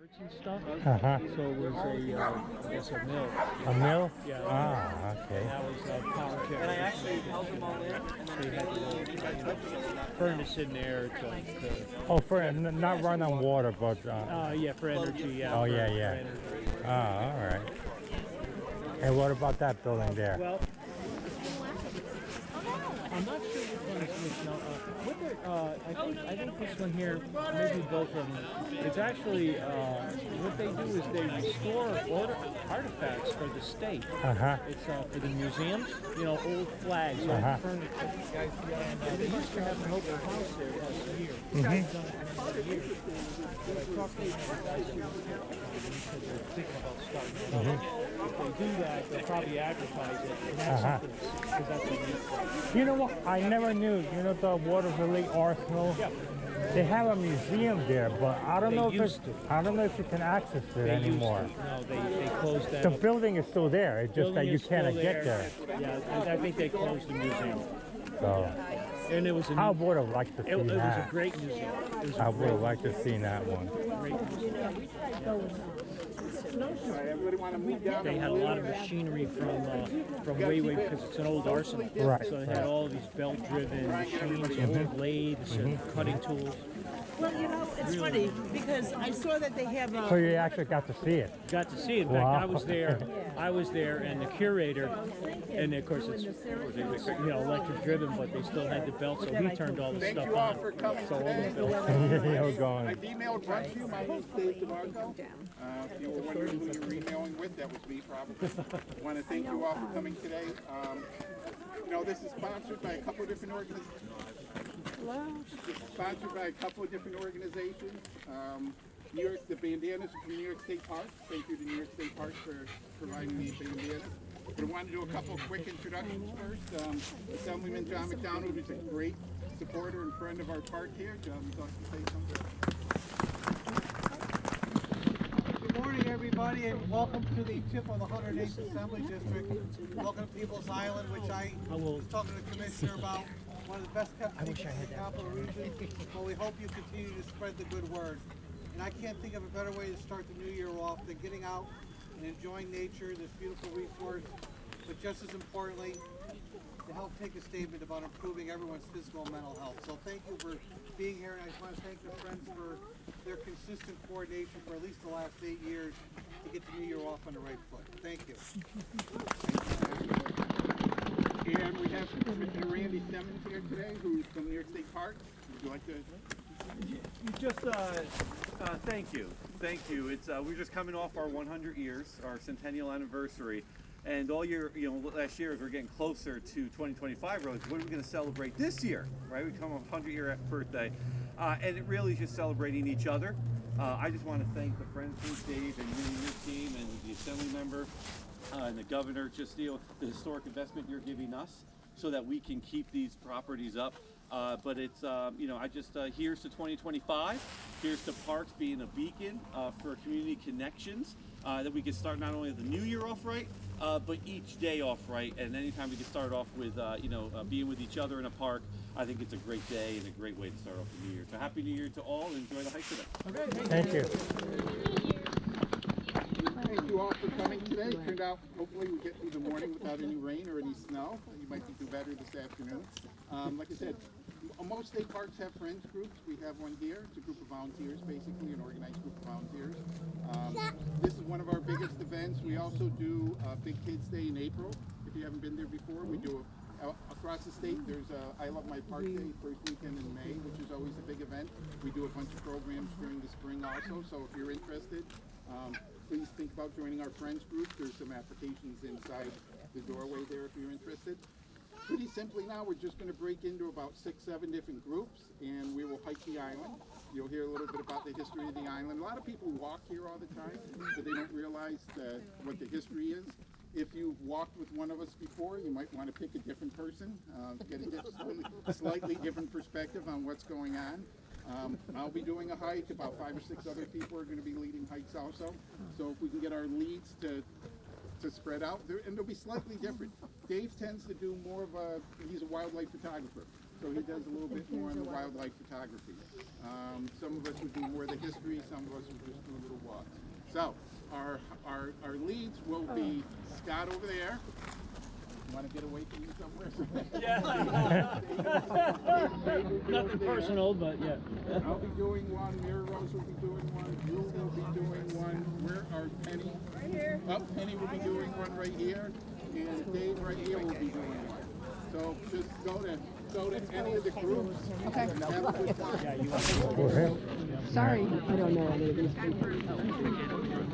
Birds and stuff. Uh-huh. So it was I guess a mill. A mill? Yeah. Ah, okay. And that was power And I carriers. actually held them all in, and So you then had the little furnace in there to Oh, for not run on water, but yeah, for energy. Yeah. oh for- yeah, for yeah. energy. Ah, all right. And what about that building there? Well, I'm not sure which one is which now. I think this one here, maybe both of them. It's actually what they do is they restore artifacts for the state. Uh-huh. It's for the museums, old flags, old furniture. And they used to have an open house there once a year. Done it once a year. But I talked to the guys here, and he said they're thinking about starting it. If they do that, they'll probably advertise it, and that's something because that's what it is. You know what? I never knew. You know the Waterford Arsenal? Yeah. They have a museum there, but I don't know if you can access it They used anymore. to. No, they closed that The up. building is still there. It's just that Building you is still can't get there. Yeah, I think they closed the museum. So And it was a I would have liked to see it was a that. great museum. It was a I would have liked to see that one. great museum. Everybody want to move down? They had a lot of machinery from way because it's an old arsenal. Right. So they had all these belt-driven machines, old blades, and cutting tools. Well, it's funny because I saw that they have So you actually got to see it. Got to see it. In fact, Wow. I was there, and the curator, and of course it's electric driven, but they still had the belt, so he turned all the Thank stuff you all on. for coming So all today. the belts. You're I've going. emailed one to you. My name's Dave DeMarco. If you were wondering who you were emailing with, that was me probably. I want to thank you all for coming today. This is sponsored by a couple of different organizations. Sponsored by a couple of different organizations. New York, the bandanas from New York State Parks. Thank you to New York State Parks for providing these bandanas. But I want to do a couple of quick introductions first. Assemblyman John McDonald is a great supporter and friend of our park here. John, would you like to say something? Good morning, everybody, and welcome to the tip of the 108th Assembly District. Welcome to Peebles Island, which I was talking to the Commissioner about, one of the best kept secrets in the capital region. But we hope you continue to spread the good word. And I can't think of a better way to start the new year off than getting out and enjoying nature, this beautiful resource, but just as importantly, to help take a statement about improving everyone's physical and mental health. So thank you for being here, and I just want to thank the Friends for their consistent coordination for at least the last 8 years to get the new year off on the right foot. Thank you. And we have Commissioner Randy Simmons here today, who's from New York State Parks. Would you like to? Thank you. It's we're just coming off our 100 years, our centennial anniversary, and all year, last year as we're getting closer to 2025 roads, what are we going to celebrate this year, right? We come on 100-year birthday, and it really is just celebrating each other. I just want to thank the Friends Group, Dave, and you and your team, and the assembly member, and the governor, just the historic investment you're giving us, so that we can keep these properties up. But it's, I just, here's to 2025. Here's to parks being a beacon for community connections, that we can start not only the new year off right, but each day off right. And anytime we can start off with, being with each other in a park, I think it's a great day and a great way to start off the new year. So happy New Year to all, and enjoy the hike today. Okay, Thank you. Thank you all for coming today. It turned out, hopefully, we get through the morning without any rain or any snow. You might do better this afternoon. Like I said, most state parks have friends groups. We have one here. It's a group of volunteers, basically, an organized group of volunteers. This is one of our biggest events. We also do Big Kids Day in April. If you haven't been there before, we do across the state. There's I Love My Park Day, first weekend in May, which is always a big event. We do a bunch of programs during the spring also. So if you're interested, please think about joining our friends group. There's some applications inside the doorway there if you're interested. Pretty simply now, we're just going to break into about 6-7 different groups, and we will hike the island. You'll hear a little bit about the history of the island. A lot of people walk here all the time, but they don't realize what the history is. If you've walked with one of us before, you might want to pick a different person, get a slightly different perspective on what's going on. I'll be doing a hike. About 5 or 6 other people are going to be leading hikes also. So if we can get our leads to spread out, and they'll be slightly different. Dave tends to do more of he's a wildlife photographer. so he does a little bit more on the wildlife photography. Some of us would do more of the history, some of us would just do little walks. So our leads will be Scott over there. Want to get away from you somewhere? Nothing personal, but yeah. I'll be doing one. Mira Rose will be doing one. Will be doing one. Where are Penny? Right here. Oh, Penny will be doing one right here, and Dave right here will be doing one. So just go to any of the groups. Okay. And have a good time. Sorry, I don't know any of these people.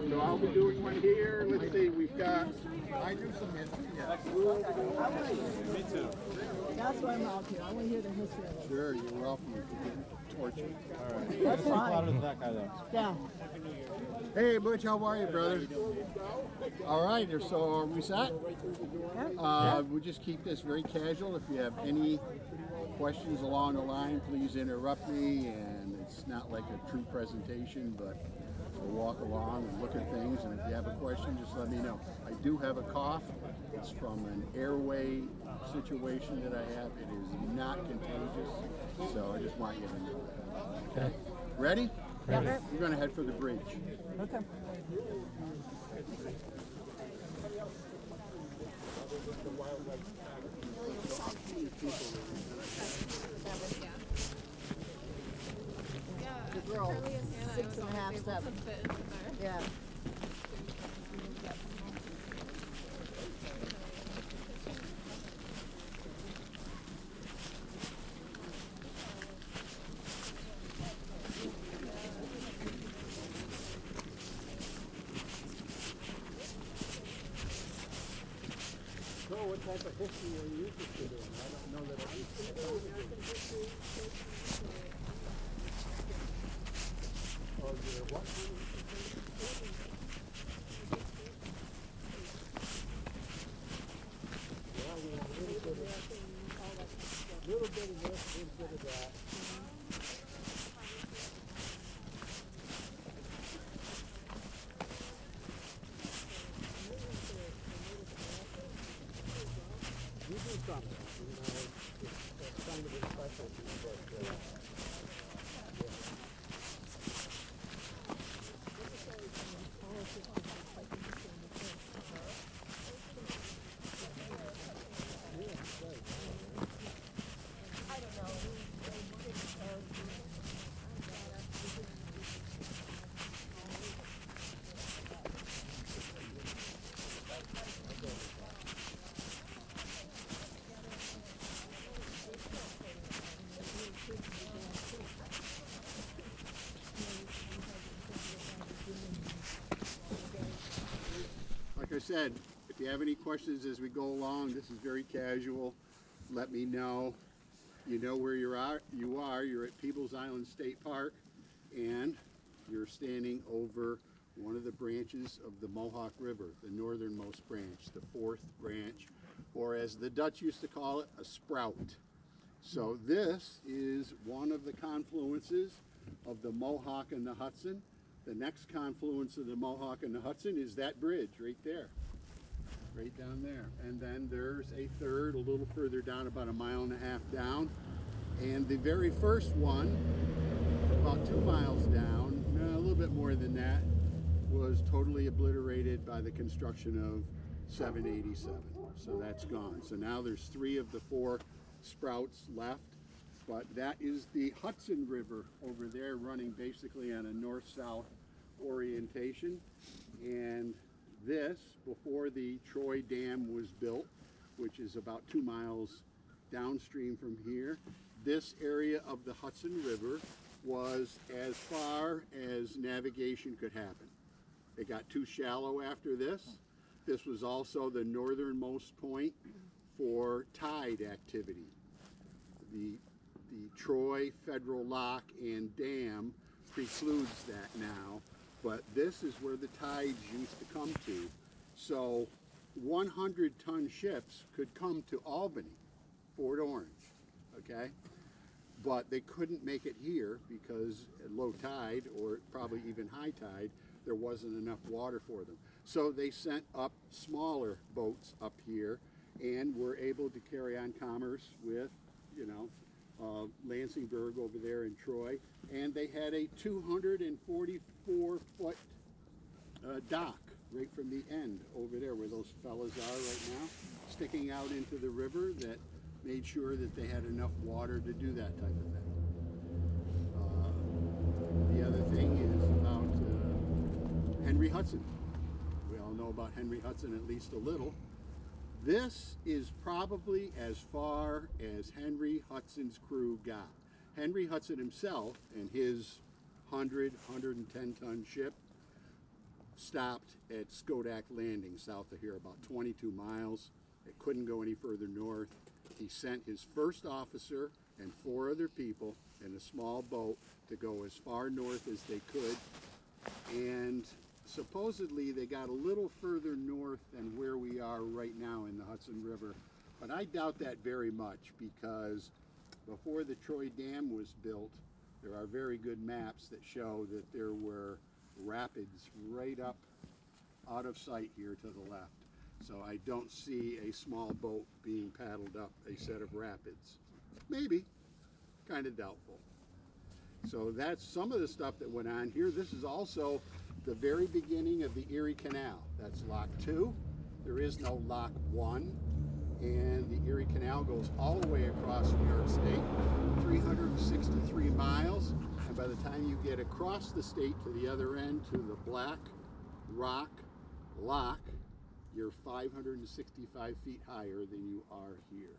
So I'll be doing one here. Let's see, we've got. I do some history. Me too. That's why I'm out here. I want to hear the history of it. Sure, you're welcome. Torture. That's fine. That guy there. Yeah. Hey Butch, how are you, brother? All right, so are we set? We'll just keep this very casual. If you have any questions along the line, please interrupt me. And it's not like a true presentation, but we'll walk along and look at things. And if you have a question, just let me know. I do have a cough. It's from an airway situation that I have. It is not contagious, so I just want you to know that. Okay? Ready? Yep. We're going to head for the bridge. Okay. The girl, 6.5, 7. Yeah. So what type of history are you interested in? I don't know that little bit of this, a little bit of that. You do something, you know, it's kind of a specialty, but like I said, if you have any questions as we go along, this is very casual. Let me know. You know where you are. You're at Peebles Island State Park, and you're standing over one of the branches of the Mohawk River, the northernmost branch, the fourth branch, or as the Dutch used to call it, a sprout. So this is one of the confluences of the Mohawk and the Hudson. The next confluence of the Mohawk and the Hudson is that bridge right there, right down there. And then there's a third a little further down, about 1.5 miles down. And the very first one, about 2 miles down, a little bit more than that, was totally obliterated by the construction of 787. So that's gone. So now there's 3 of the 4 sprouts left. But that is the Hudson River over there, running basically on a north-south orientation. And this, before the Troy Dam was built, which is about 2 miles downstream from here, this area of the Hudson River was as far as navigation could happen. It got too shallow after this. This was also the northernmost point for tide activity. The Troy Federal Lock and Dam precludes that now, but this is where the tides used to come to. So 100-ton ships could come to Albany, Fort Orange, okay? But they couldn't make it here because at low tide, or probably even high tide, there wasn't enough water for them. So they sent up smaller boats up here and were able to carry on commerce with, you know, Lansingburg over there in Troy, and they had a 244-foot dock right from the end over there where those fellas are right now, sticking out into the river, that made sure that they had enough water to do that type of thing. The other thing is about Henry Hudson. We all know about Henry Hudson at least a little. This is probably as far as Henry Hudson's crew got. Henry Hudson himself and his 110 ton ship stopped at Schodack Landing south of here, about 22 miles. It couldn't go any further north. He sent his first officer and 4 other people in a small boat to go as far north as they could, and supposedly they got a little further north than where we are right now in the Hudson River, but I doubt that very much, because before the Troy Dam was built, there are very good maps that show that there were rapids right up out of sight here to the left. So I don't see a small boat being paddled up a set of rapids. Maybe, kind of doubtful. So that's some of the stuff that went on here. This is also the very beginning of the Erie Canal. That's Lock 2. There is no Lock 1. And the Erie Canal goes all the way across New York State, 363 miles. And by the time you get across the state to the other end, to the Black Rock Lock, you're 565 feet higher than you are here.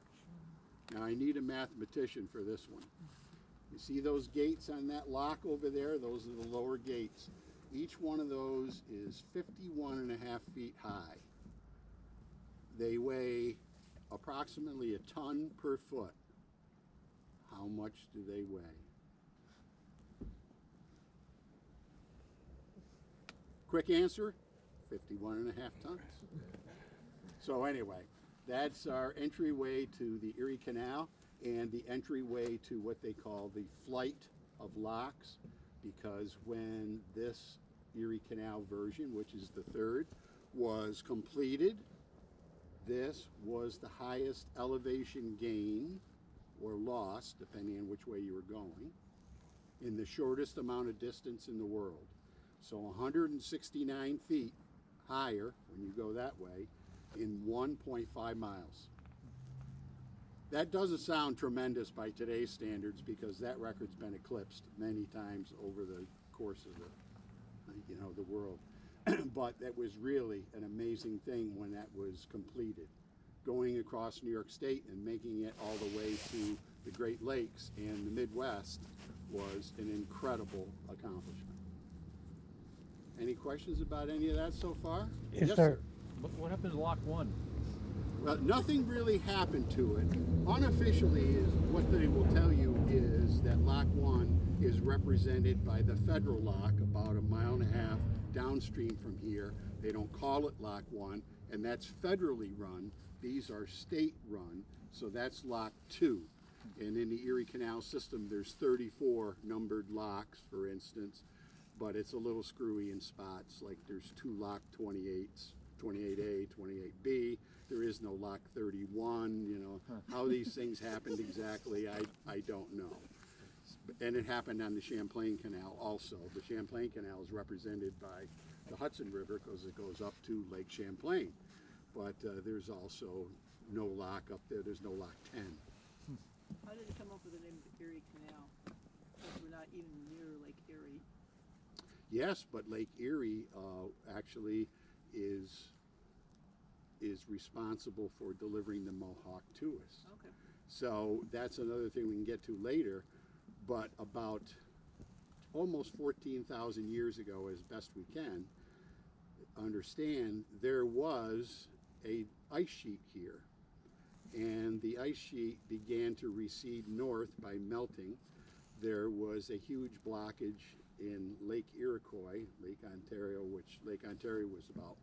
Now I need a mathematician for this one. You see those gates on that lock over there? Those are the lower gates. Each one of those is 51.5 feet high. They weigh approximately a ton per foot. How much do they weigh? Quick answer, 51.5 tons. So anyway, that's our entryway to the Erie Canal and the entryway to what they call the Flight of Locks, because when this Erie Canal version, which is the 3rd, was completed, this was the highest elevation gain or loss, depending on which way you were going, in the shortest amount of distance in the world. So 169 feet higher when you go that way in 1.5 miles. That doesn't sound tremendous by today's standards, because that record's been eclipsed many times over the course of the world. But that was really an amazing thing when that was completed. Going across New York State and making it all the way to the Great Lakes and the Midwest was an incredible accomplishment. Any questions about any of that so far? Is yes, there? sir. What happened to Lock 1? Well, nothing really happened to it. Unofficially, is what they will tell you is that Lock 1 is represented by the federal lock about 1.5 miles downstream from here. They don't call it Lock 1, and that's federally run. These are state run, so that's Lock 2. And in the Erie Canal system, there's 34 numbered locks, for instance, but it's a little screwy in spots. Like there's 2 Lock 28s, 28A, 28B. There is no Lock 31. You know, how these things happened exactly, I don't know. And it happened on the Champlain Canal also. The Champlain Canal is represented by the Hudson River because it goes up to Lake Champlain. But there's also no lock up there. There's no Lock 10. How did it come up with the name of the Erie Canal? Because we're not even near Lake Erie. Yes, but Lake Erie actually is responsible for delivering the Mohawk to us. Okay. So that's another thing we can get to later. But about almost 14,000 years ago, as best we can understand, there was a ice sheet here. And the ice sheet began to recede north by melting. There was a huge blockage in Lake Iroquois, Lake Ontario, which Lake Ontario was about,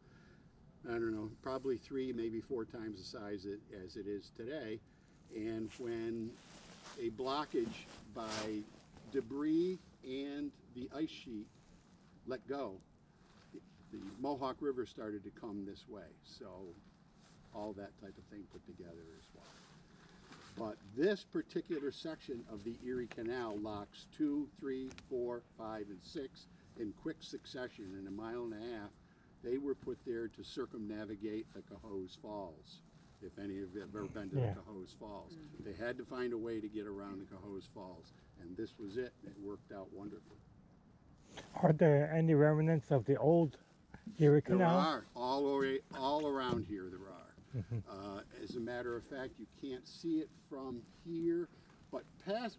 I don't know, probably 3, maybe 4 times the size as it is today. And when a blockage by debris and the ice sheet let go, the Mohawk River started to come this way. So all that type of thing put together as well. But this particular section of the Erie Canal, locks 2, 3, 4, 5, and 6 in quick succession in a mile and a half, they were put there to circumnavigate the Cohoes Falls. If any of you have ever been to the Cohoes Falls, they had to find a way to get around the Cohoes Falls, and this was it. It worked out wonderfully. Are there any remnants of the old Erie There Canal? are all around here. There are. As a matter of fact, you can't see it from here, but past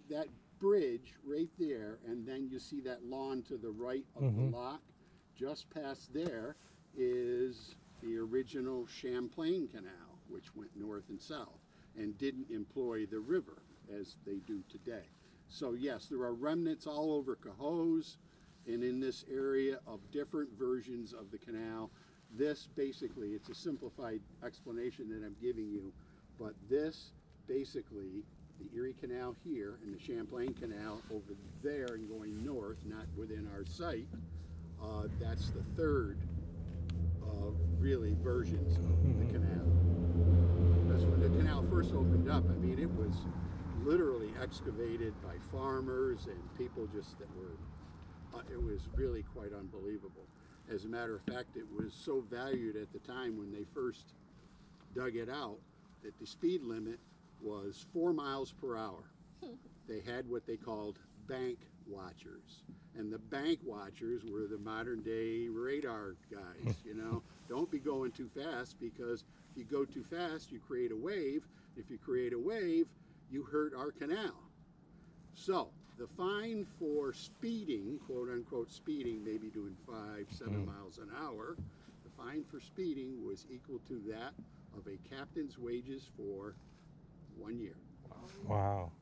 that bridge right there, and then you see that lawn to the right of the lock. Just past there is the original Champlain Canal, which went north and south and didn't employ the river as they do today. So yes, there are remnants all over Cohoes and in this area of different versions of the canal. This basically, it's a simplified explanation that I'm giving you, but this basically, the Erie Canal here and the Champlain Canal over there and going north, not within our sight, that's the third really versions of the canal. Because when the canal first opened up, I mean, it was literally excavated by farmers and people just that were, it was really quite unbelievable. As a matter of fact, it was so valued at the time when they first dug it out that the speed limit was 4 miles per hour. They had what they called bank watchers. And the bank watchers were the modern day radar guys, you know. Don't be going too fast, because if you go too fast, you create a wave. If you create a wave, you hurt our canal. So the fine for speeding, quote unquote speeding, maybe doing 5, 7 miles an hour, the fine for speeding was equal to that of a captain's wages for 1 year. Wow.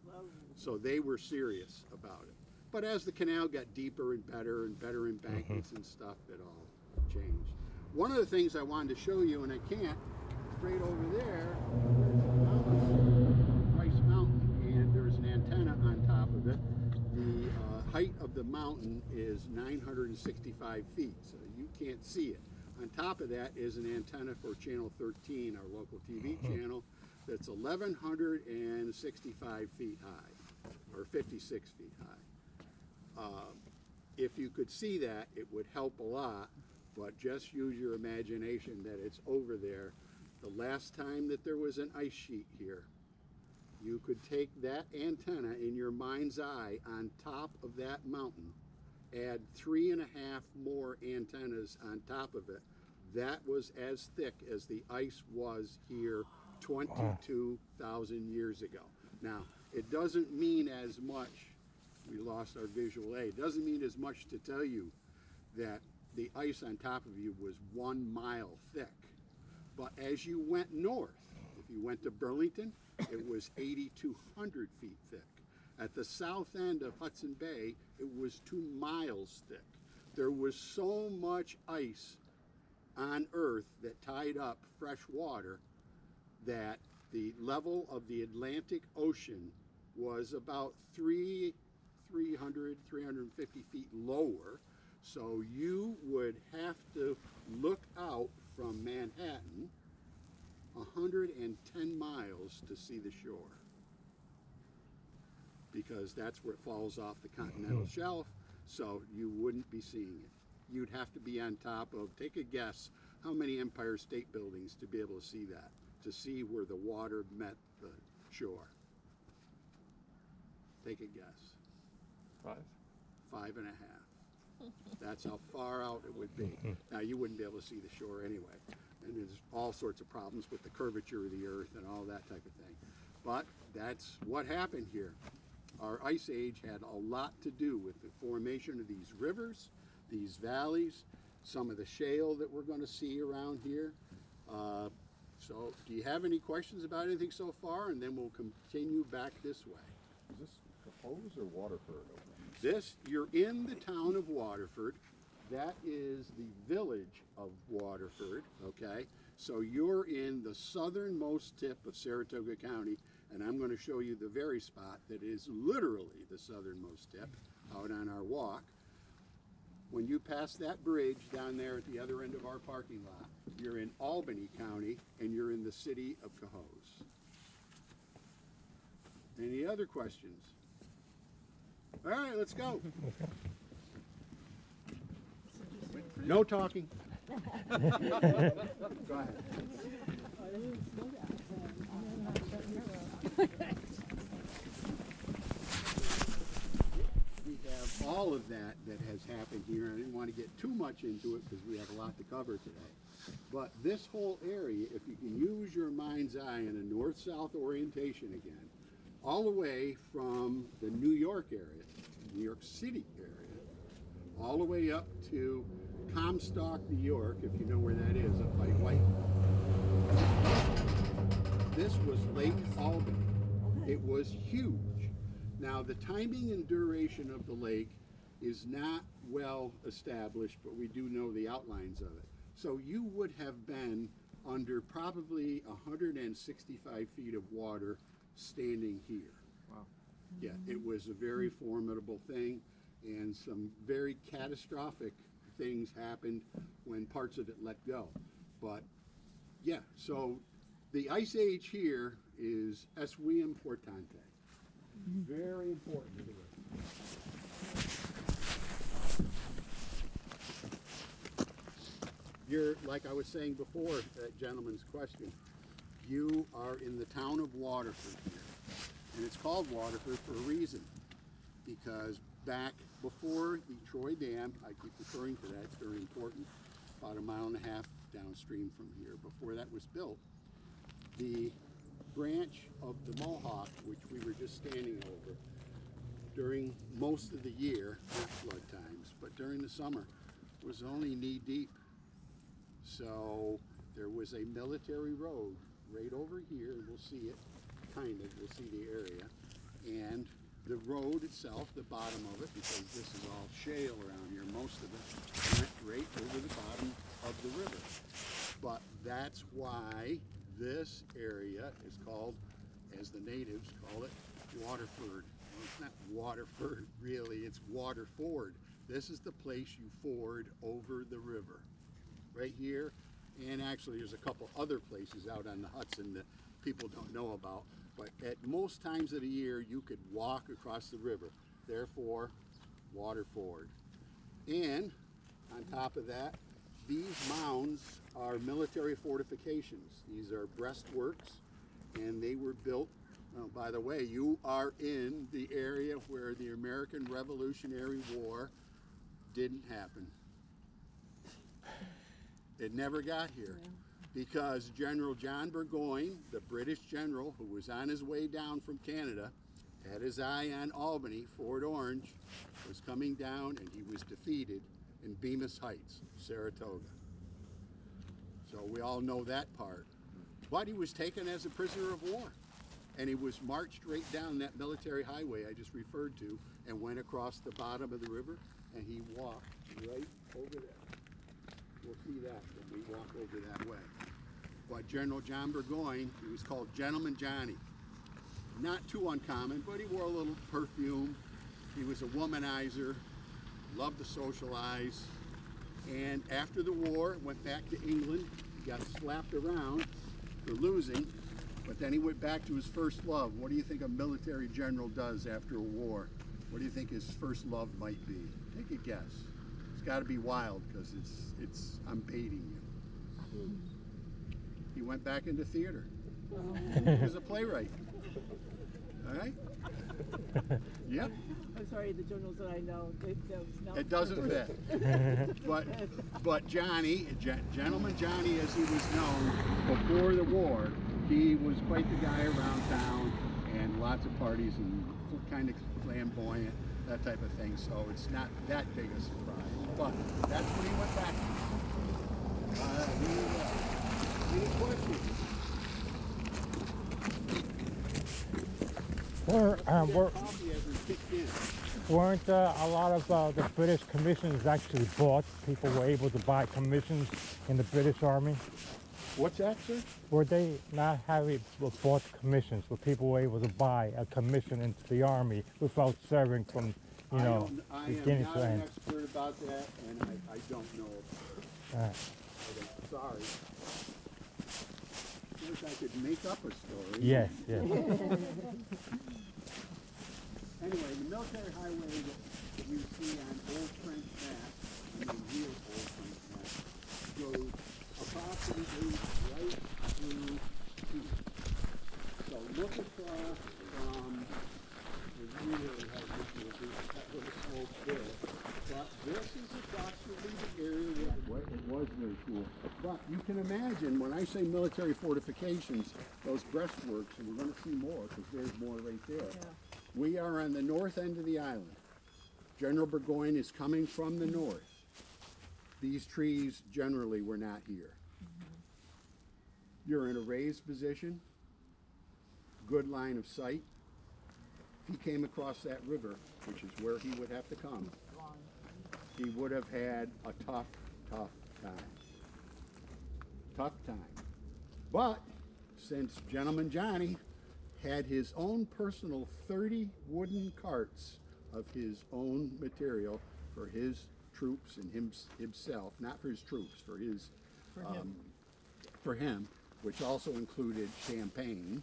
So they were serious about it. But as the canal got deeper and better embankments and stuff, it all changed. One of the things I wanted to show you, and I can't, straight over there, Rice Mountain, and there's an antenna on top of it. The height of the mountain is 965 feet, so you can't see it. On top of that is an antenna for Channel 13, our local TV channel, that's 1,165 feet high, or 56 feet high. If you could see that, it would help a lot, but just use your imagination that it's over there. The last time that there was an ice sheet here, you could take that antenna in your mind's eye on top of that mountain, add 3.5 more antennas on top of it. That was as thick as the ice was here 22,000 years ago. Now, it doesn't mean as much, we lost our visual aid, it doesn't mean as much to tell you that the ice on top of you was 1 mile thick. But as you went north, if you went to Burlington, it was 8,200 feet thick. At the south end of Hudson Bay, it was 2 miles thick. There was so much ice on Earth that tied up fresh water that the level of the Atlantic Ocean was about 350 feet lower. So you would have to look out from Manhattan 110 miles to see the shore, because that's where it falls off the continental shelf, so you wouldn't be seeing it. You'd have to be on top of, take a guess, how many Empire State Buildings to be able to see that, to see where the water met the shore. Take a guess. 5. 5.5. That's how far out it would be. Now, you wouldn't be able to see the shore anyway. And there's all sorts of problems with the curvature of the earth and all that type of thing. But that's what happened here. Our ice age had a lot to do with the formation of these rivers, these valleys, some of the shale that we're going to see around here. So do you have any questions about anything so far? And then we'll continue back this way. Is this Cohoes or Waterford? This, you're in the town of Waterford. That is the village of Waterford, okay? So you're in the southernmost tip of Saratoga County, and I'm going to show you the very spot that is literally the southernmost tip out on our walk. When you pass that bridge down there at the other end of our parking lot, you're in Albany County, and you're in the city of Cohoes. Any other questions? All right, let's go. No talking. Go ahead. We have all of that has happened here. I didn't want to get too much into it because we have a lot to cover today. But this whole area, if you can use your mind's eye in a north-south orientation again, all the way from the New York area, New York City area, all the way up to Comstock, New York, if you know where that is, up by White. This was Lake Albany. It was huge. Now, the timing and duration of the lake is not well established, but we do know the outlines of it. So you would have been under probably 165 feet of water standing here. Wow. Yeah, it was a very formidable thing, and some very catastrophic things happened when parts of it let go. But yeah, so the ice age here is es muy importante. Very important to it. You're, like I was saying before, that gentleman's question, you are in the town of Waterford here. And it's called Waterford for a reason, because back before the Troy Dam, I keep referring to that, it's very important, about 1.5 miles downstream from here, before that was built, the branch of the Mohawk, which we were just standing over, during most of the year, not flood times, but during the summer, was only knee deep. So there was a military road right over here, and we'll see it, we'll see the area, and the road itself, the bottom of it, because this is all shale around here, most of it, went right over the bottom of the river. But that's why this area is called, as the natives call it, Waterford. Well, it's not Waterford really, it's Waterford. This is the place you ford over the river. Right here, and actually there's a couple other places out on the Hudson that people don't know about, but at most times of the year you could walk across the river, therefore Waterford. And on top of that, these mounds are military fortifications. These are breastworks, and they were built, by the way, you are in the area where the American Revolutionary War didn't happen. It never got here because General John Burgoyne, the British general who was on his way down from Canada, had his eye on Albany. Fort Orange was coming down, and he was defeated in Bemis Heights, Saratoga. So we all know that part. But he was taken as a prisoner of war, and he was marched right down that military highway I just referred to and went across the bottom of the river, and he walked right over there. We'll see that when we walk over that way. But General John Burgoyne, he was called Gentleman Johnny. Not too uncommon, but he wore a little perfume. He was a womanizer, loved to socialize. And after the war, went back to England. He got slapped around for losing, but then he went back to his first love. What do you think a military general does after a war? What do you think his first love might be? Take a guess. It's got to be wild, because I'm baiting you. He went back into theater. He was a playwright. All right? Yep. I'm sorry, the journals that I know, it doesn't fit. But Johnny, Gentleman Johnny as he was known before the war, he was quite the guy around town, and lots of parties and kind of flamboyant, that type of thing. So it's not that big a surprise. But that's when he went back. Any questions? Weren't a lot of the British commissions actually bought? People were able to buy commissions in the British Army? What's that, sir? Were they not having bought commissions, where people were able to buy a commission into the Army without serving from, beginning to end? I am not an expert about that, and I don't know. Sorry. wish I could make up a story. Yes, yes. Anyway, the military highway that you see on old French maps, I mean real old French maps, goes approximately right through here. So look across from the really has that little slope there. But this is approximately the area where it was very cool. But you can imagine when I say military fortifications, those breastworks, and we're going to see more because there's more right there. Yeah. We are on the north end of the island. General Burgoyne is coming from the north. These trees generally were not here. You're in a raised position, good line of sight. If he came across that river, which is where he would have to come, he would have had a tough time. Tough time. But since Gentleman Johnny had his own personal 30 wooden carts of his own material for his troops and himself, not for his troops, for him, which also included champagne.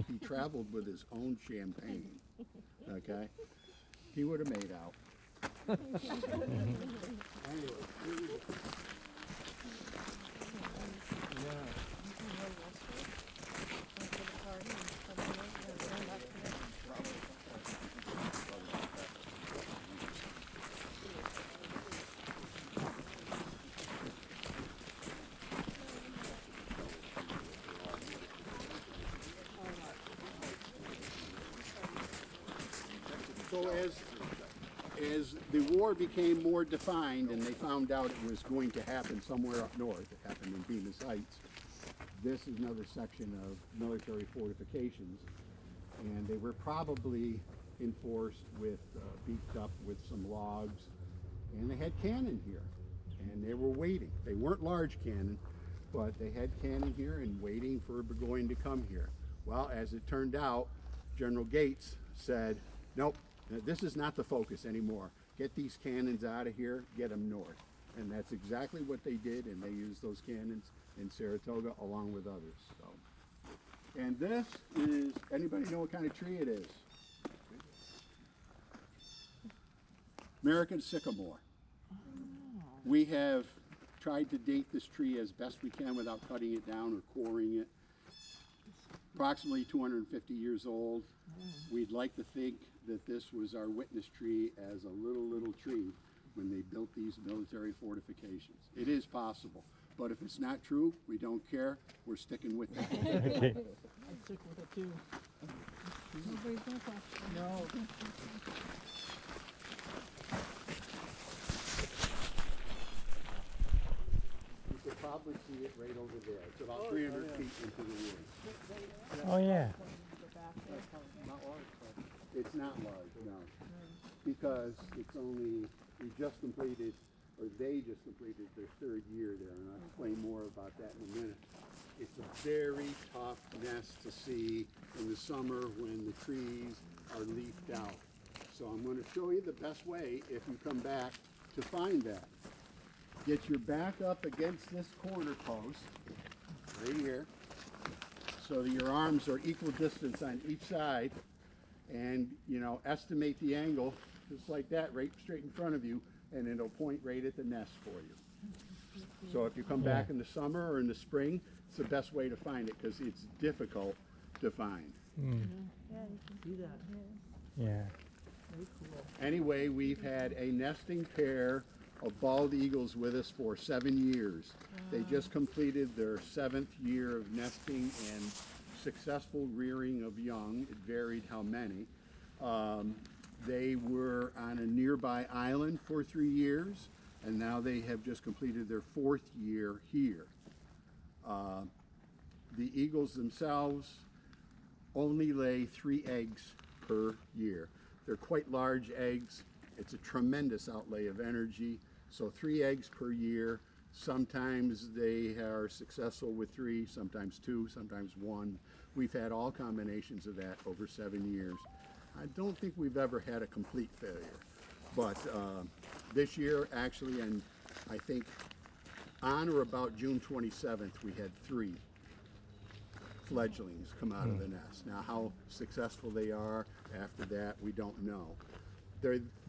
He traveled with his own champagne, okay? He would have made out. Anyway, here we go. So as the war became more defined and they found out it was going to happen somewhere up north, it happened in Bemis Heights, this is another section of military fortifications, and they were probably enforced with, beefed up with some logs, and they had cannon here, and they were waiting. They weren't large cannon, but they had cannon here and waiting for Burgoyne to come here. Well, as it turned out, General Gates said, nope, this is not the focus anymore. Get these cannons out of here, get them north. And that's exactly what they did, and they used those cannons in Saratoga along with others. So, and this is, anybody know what kind of tree it is? American sycamore. We have tried to date this tree as best we can without cutting it down or coring it. Approximately 250 years old. We'd like to think that this was our witness tree as a little tree when they built these military fortifications. It is possible, but if it's not true, we don't care. We're sticking with it. Okay. I'd stick with it too. Nobody's gonna question. No. You could probably see it right over there. It's about 300 feet into the woods. Oh yeah. It's not large, no. Because it's only, we just completed, or they just completed their third year there, and I'll explain more about that in a minute. It's a very tough nest to see in the summer when the trees are leafed out. So I'm going to show you the best way, if you come back, to find that. Get your back up against this corner post, right here, so that your arms are equal distance on each side, and, you know, estimate the angle, just like that, right straight in front of you, and it'll point right at the nest for you. So if you come back in the summer or in the spring, it's the best way to find it, because it's difficult to find. Yeah, you can see that. Yeah. Very cool. Anyway, we've had a nesting pair of bald eagles with us for 7 years. They just completed their 7th year of nesting and successful rearing of young. It varied how many. They were on a nearby island for 3 years, and now they have just completed their 4th year here. The eagles themselves only lay 3 eggs per year. They're quite large eggs. It's a tremendous outlay of energy. So 3 eggs per year. Sometimes they are successful with 3, sometimes 2, sometimes 1. We've had all combinations of that over 7 years. I don't think we've ever had a complete failure. But this year, actually, and I think on or about June 27th, we had 3 fledglings come out of the nest. Now, how successful they are after that, we don't know.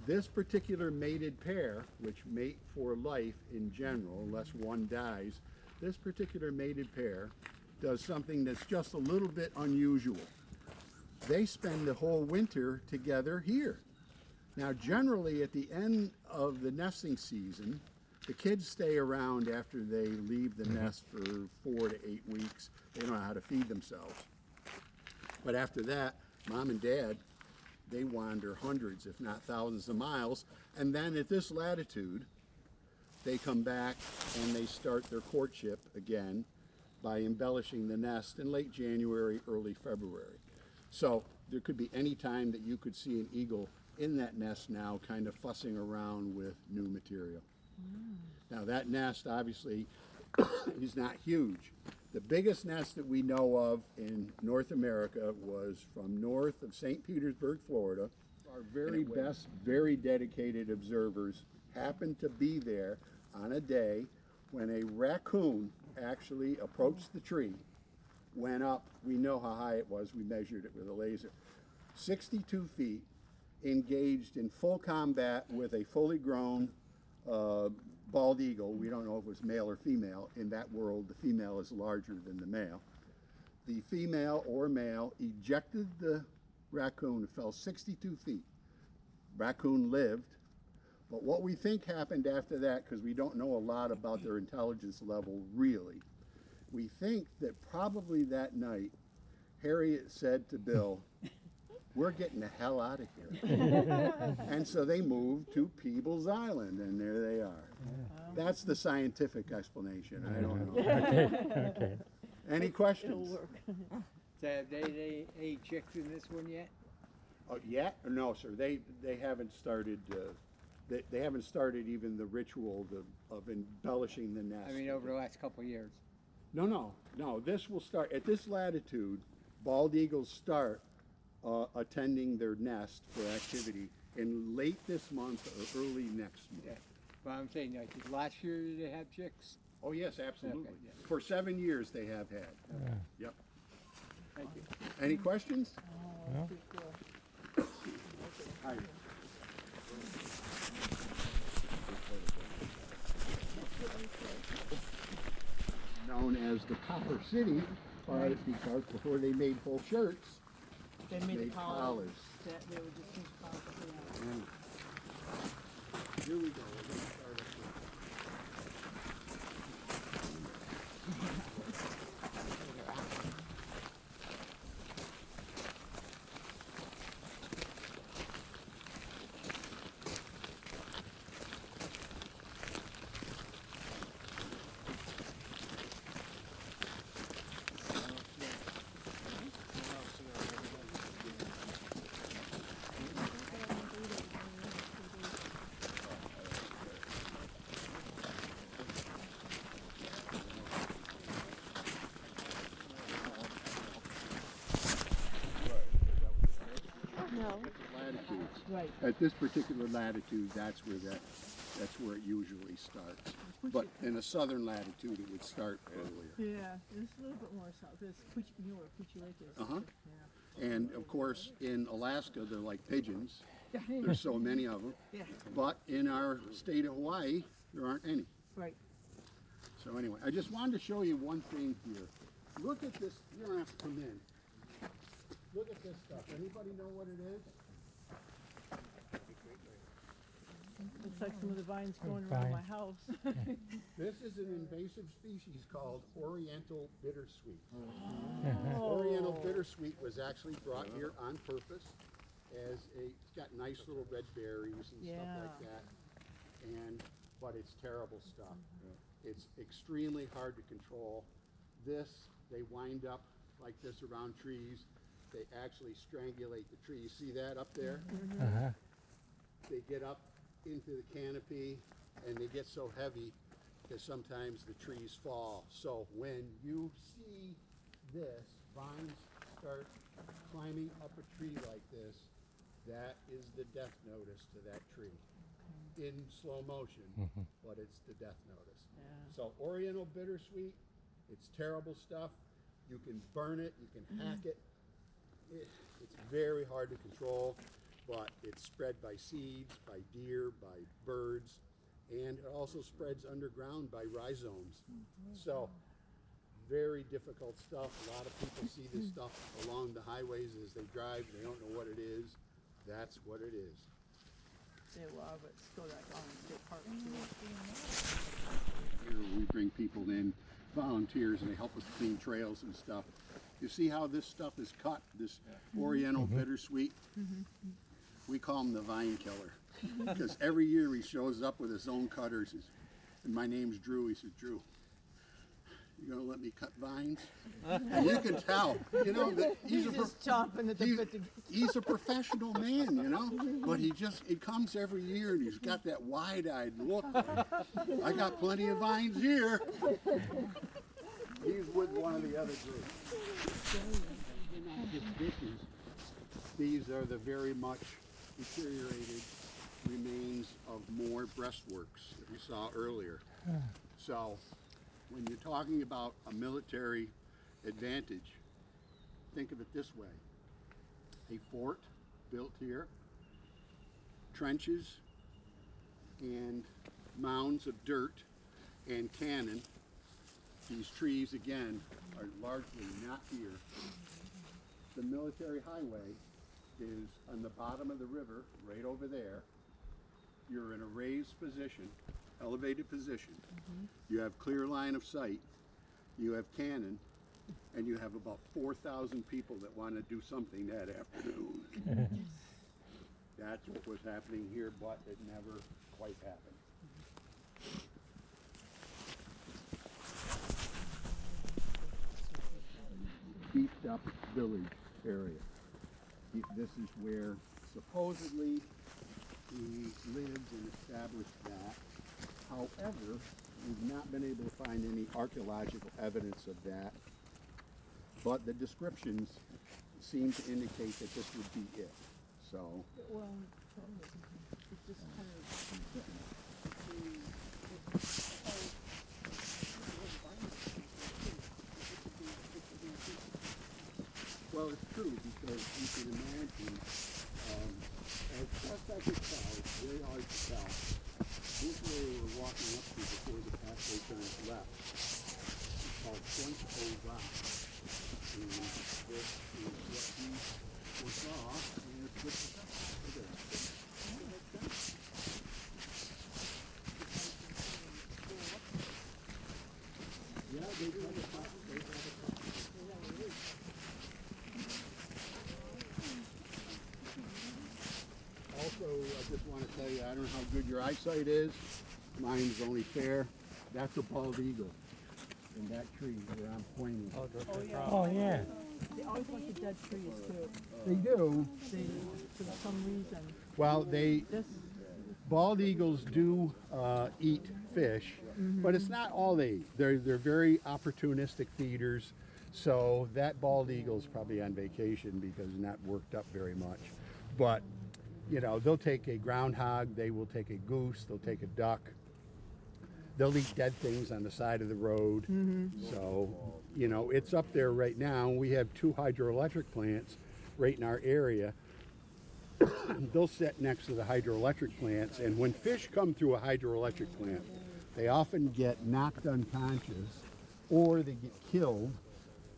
This particular mated pair, which mate for life in general, unless one dies, this particular mated pair does something that's just a little bit unusual. They spend the whole winter together here. Now, generally at the end of the nesting season, the kids stay around after they leave the nest for 4 to 8 weeks. They don't know how to feed themselves. But after that, mom and dad, they wander hundreds, if not thousands of miles. And then at this latitude, they come back and they start their courtship again by embellishing the nest in late January, early February. So there could be any time that you could see an eagle in that nest now kind of fussing around with new material. Now that nest obviously is not huge. The biggest nest that we know of in North America was from north of St. Petersburg, Florida. Our very best, very dedicated observers happened to be there on a day when a raccoon actually approached the tree, went up, we know how high it was, we measured it with a laser, 62 feet, engaged in full combat with a fully grown bald eagle. We don't know if it was male or female. In that world, the female is larger than the male. The female or male ejected the raccoon, fell 62 feet. Raccoon lived, but what we think happened after that, because we don't know a lot about their intelligence level really, we think that probably that night, Harriet said to Bill, "We're getting the hell out of here." And so they moved to Peebles Island, and there they are. That's the scientific explanation. I don't know. Okay. Any questions? It'll work. So have they ate chicks in this one yet? Oh, yet? No, sir. They haven't started. They haven't started even the ritual of embellishing the nest. I mean, over the last couple of years. No. This will start at this latitude. Bald eagles start attending their nest for activity in late this month or early next month. Yeah. But I'm saying, like, last year did they have chicks? Oh yes, absolutely. Okay, yeah. For 7 years they have had. Yeah. Yep. Thank you. Any questions? No? Hi. Known as the Copper City, because before they made full shirts, They made made the collars. collars. That they would just use collars. Yeah. And here we go. We're going to start up here. Latitude. Right. At this particular latitude, that's where it usually starts. But in a southern latitude, it would start earlier. Yeah, it's a little bit more south. It's you know where Poochie Lake is. Uh-huh. Yeah. And of course, in Alaska, they're like pigeons. Yeah. There's so many of them. Yeah. But in our state of Hawaii, there aren't any. Right. So anyway, I just wanted to show you one thing here. Look at this. You don't have to come in. Look at this stuff. Anybody know what it is? Looks like some of the vines going around my house. This is an invasive species called Oriental bittersweet. Oh. Oriental bittersweet was actually brought here on purpose as it's got nice little red berries and stuff like that. But it's terrible stuff. It's extremely hard to control. They wind up like this around trees. They actually strangulate the tree. You see that up there? Uh-huh. They get up into the canopy and they get so heavy that sometimes the trees fall. So when you see this, vines start climbing up a tree like this, that is the death notice to that tree. In slow motion, but it's the death notice. Yeah. So Oriental bittersweet, it's terrible stuff. You can burn it, you can hack it. It's very hard to control, but it's spread by seeds, by deer, by birds, and it also spreads underground by rhizomes. So, very difficult stuff. A lot of people see this stuff along the highways as they drive. They don't know what it is. That's what it is. They love it. Still that on State Park too. Here we bring people in, volunteers, and they help us clean trails and stuff. You see how this stuff is cut, this Oriental bittersweet? We call him the vine killer. Because every year he shows up with his own cutters. And my name's Drew. He says, Drew, you gonna let me cut vines? And you can tell, you know, that he's a professional man, you know, but he comes every year and he's got that wide-eyed look. Like, I got plenty of vines here. He's with one of the other groups. These are the very much deteriorated remains of more breastworks that we saw earlier. So when you're talking about a military advantage, think of it this way. A fort built here, trenches and mounds of dirt and cannon. These trees, again, are largely not here. The military highway is on the bottom of the river, right over there. You're in a raised position, elevated position. You have clear line of sight. You have cannon, and you have about 4,000 people that want to do something that afternoon. That's what was happening here, but it never quite happened. Beefed up village area. This is where supposedly he lived and established that. However, we've not been able to find any archaeological evidence of that, but the descriptions seem to indicate that this would be it. So, Well, it's just kind of well, it's true because you can imagine, as best I could tell, it's very hard to tell. This way we're walking up to before the pathway turns left. It's called Point O Rock. And this is what we foresaw, and it's good stuff. Look at that. Yeah, they have a top. They have a top. Also, I just want to tell you, I don't know how good your eyesight is. Mine's only fair. That's a bald eagle in that tree where I'm pointing. Oh, yeah. They always want the dead trees too. They do. For some reason. Well, bald eagles do eat fish, but it's not all they eat. They're very opportunistic feeders. So that bald eagle's probably on vacation because it's not worked up very much. But you know, they'll take a groundhog, they will take a goose, they'll take a duck. They'll eat dead things on the side of the road. So, you know, it's up there right now. We have 2 hydroelectric plants right in our area. They'll sit next to the hydroelectric plants, and when fish come through a hydroelectric plant, they often get knocked unconscious or they get killed.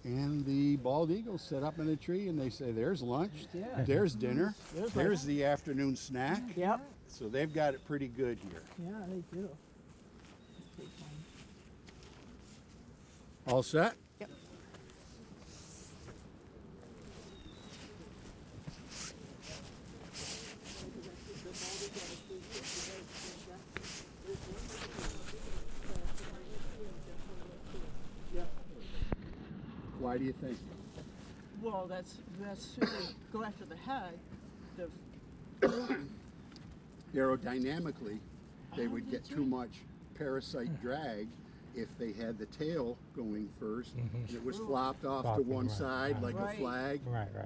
And the bald eagles sit up in a tree and they say, there's lunch, there's dinner, there's the afternoon snack. Yep. So they've got it pretty good here. Yeah, they do. All set? Yep. Why do you think? Well, that's if they go after the head. The Aerodynamically, they would get too much parasite drag if they had the tail going first and it was flopped off to one side like a flag,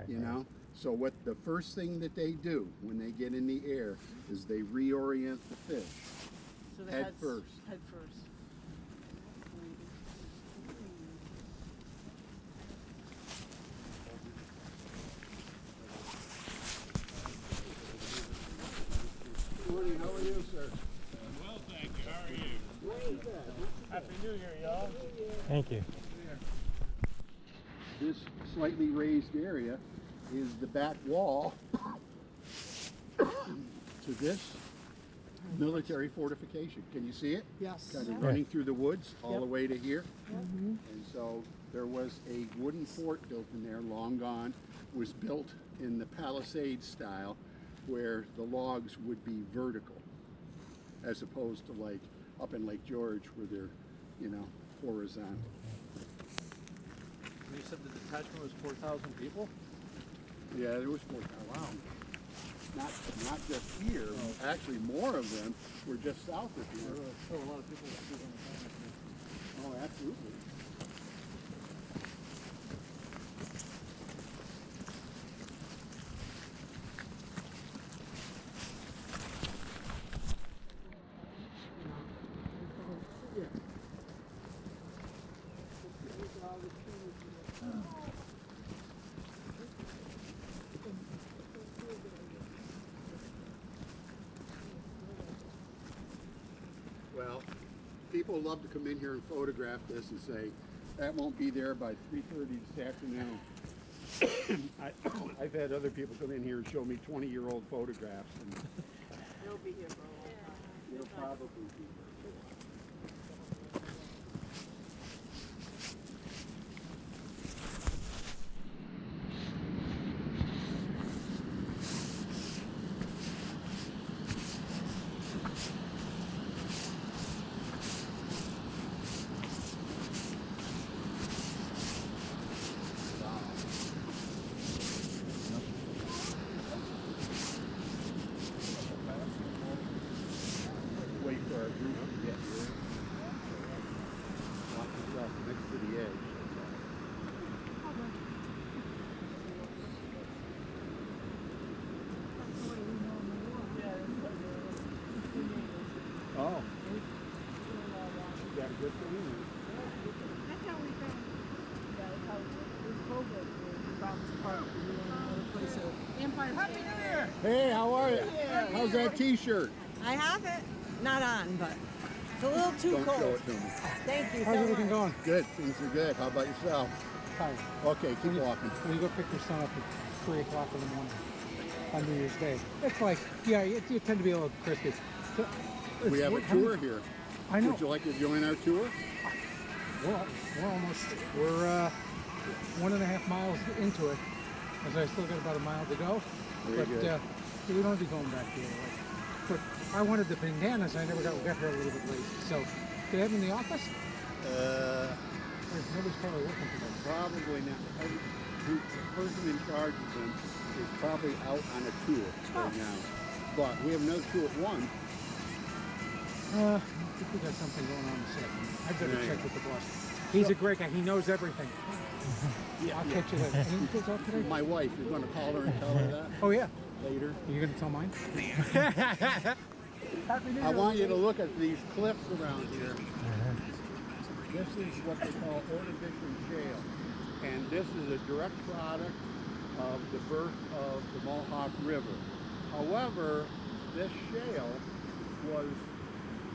you know? So what the first thing that they do when they get in the air is they reorient the fish so the head first. Head first. Morning, how are you, sir? Well, thank you. How are you? Happy New Year, y'all. Thank you. This slightly raised area is the back wall to this military fortification. Can you see it? Yes. Kind of running through the woods all the way to here. Mm-hmm. And so there was a wooden fort built in there, long gone, was built in the Palisade style, where the logs would be vertical, as opposed to like up in Lake George where they're, you know, horizontal. You said the detachment was 4,000 people? Yeah, there was 4,000. Wow. Not just here. Actually, more of them were just south of here. There were still a lot of people that live on the planet. Oh, absolutely. Well, people love to come in here and photograph this and say, that won't be there by 3:30 this afternoon. I've had other people come in here and show me 20-year-old photographs. And They'll be here for a long time. they'll probably be here. Wait for our group to get here. Lock yourself next to the edge. Oh. You got a good thing? That's how we found, yeah, that's how this program, we found this park, we went to another place, Empire Happy New Year! Hey, how are you? How's that t-shirt? I have it. Not on, but it's a little too Don't cold. show it to me. Thank you How's so everything much. going? Good, things are good. How about yourself? Hi. Okay, keep walking. When you go pick your son up at 3 o'clock in the morning on New Year's Day, it's like, yeah, you tend to be a little crispy. So, We have a tour here. I know. Would you like to join our tour? We're 1.5 miles into it, as I still got about a mile to go. Very but good. we don't be going back the other way. But I wanted the bandanas. I never got here a little bit late. So, do they have them in the office? Nobody's probably working for them. Probably not. The person in charge of them is probably out on a tour right now. But we have another tour at 1. I think we got something going on this afternoon. I better Yeah, check yeah. with the boss. He's a great guy. He knows everything. I'll catch you later. Any kids out today? My wife, you're going to call her and tell her that Oh, yeah. later? Are you going to tell mine? Happy New I Year. want you to look at these cliffs around here. This is what they call Ordovician shale. And this is a direct product of the birth of the Mohawk River. However, this shale was,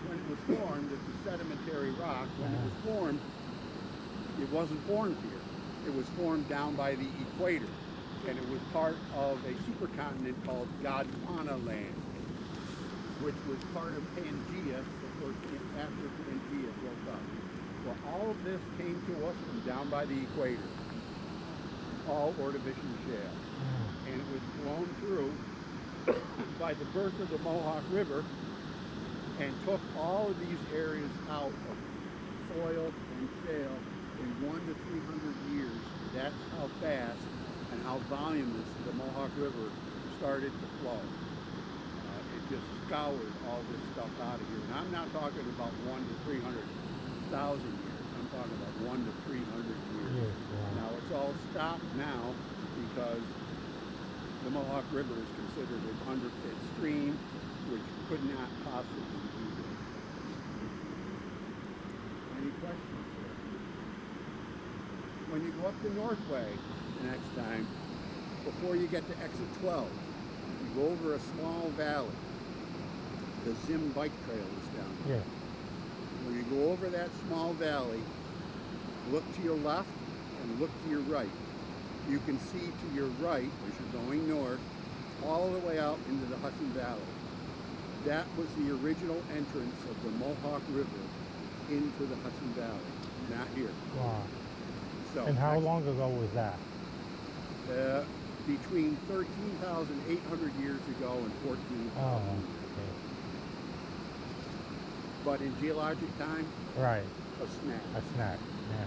when it was formed, it's a sedimentary rock. When it was formed, it wasn't formed here. It was formed down by the equator. And it was part of a supercontinent called Gondwana land, which was part of Pangea, of course, after Pangea broke up. Well, all of this came to us from down by the equator, all Ordovician shale. And it was blown through by the birth of the Mohawk River and took all of these areas out of soil and shale in 100 to 300 years. That's how fast and how voluminous the Mohawk River started to flow. It just scoured all this stuff out of here. And I'm not talking about 1 to 300,000 years. I'm talking about 1 to 300 years. Yes, wow. Now it's all stopped now because the Mohawk River is considered an underfit stream, which could not possibly do this. Any questions? When you go up the Northway the next time, before you get to exit 12, you go over a small valley. the Zim bike trail is down there. Yeah. When you go over that small valley, look to your left and look to your right. You can see to your right, as you're going north, all the way out into the Hudson Valley. That was the original entrance of the Mohawk River into the Hudson Valley, not here. Wow. So, And how long ago was that? Between 13,800 years ago and 14,000 Oh, years. But in geologic time, right. a snack. A snack, yeah.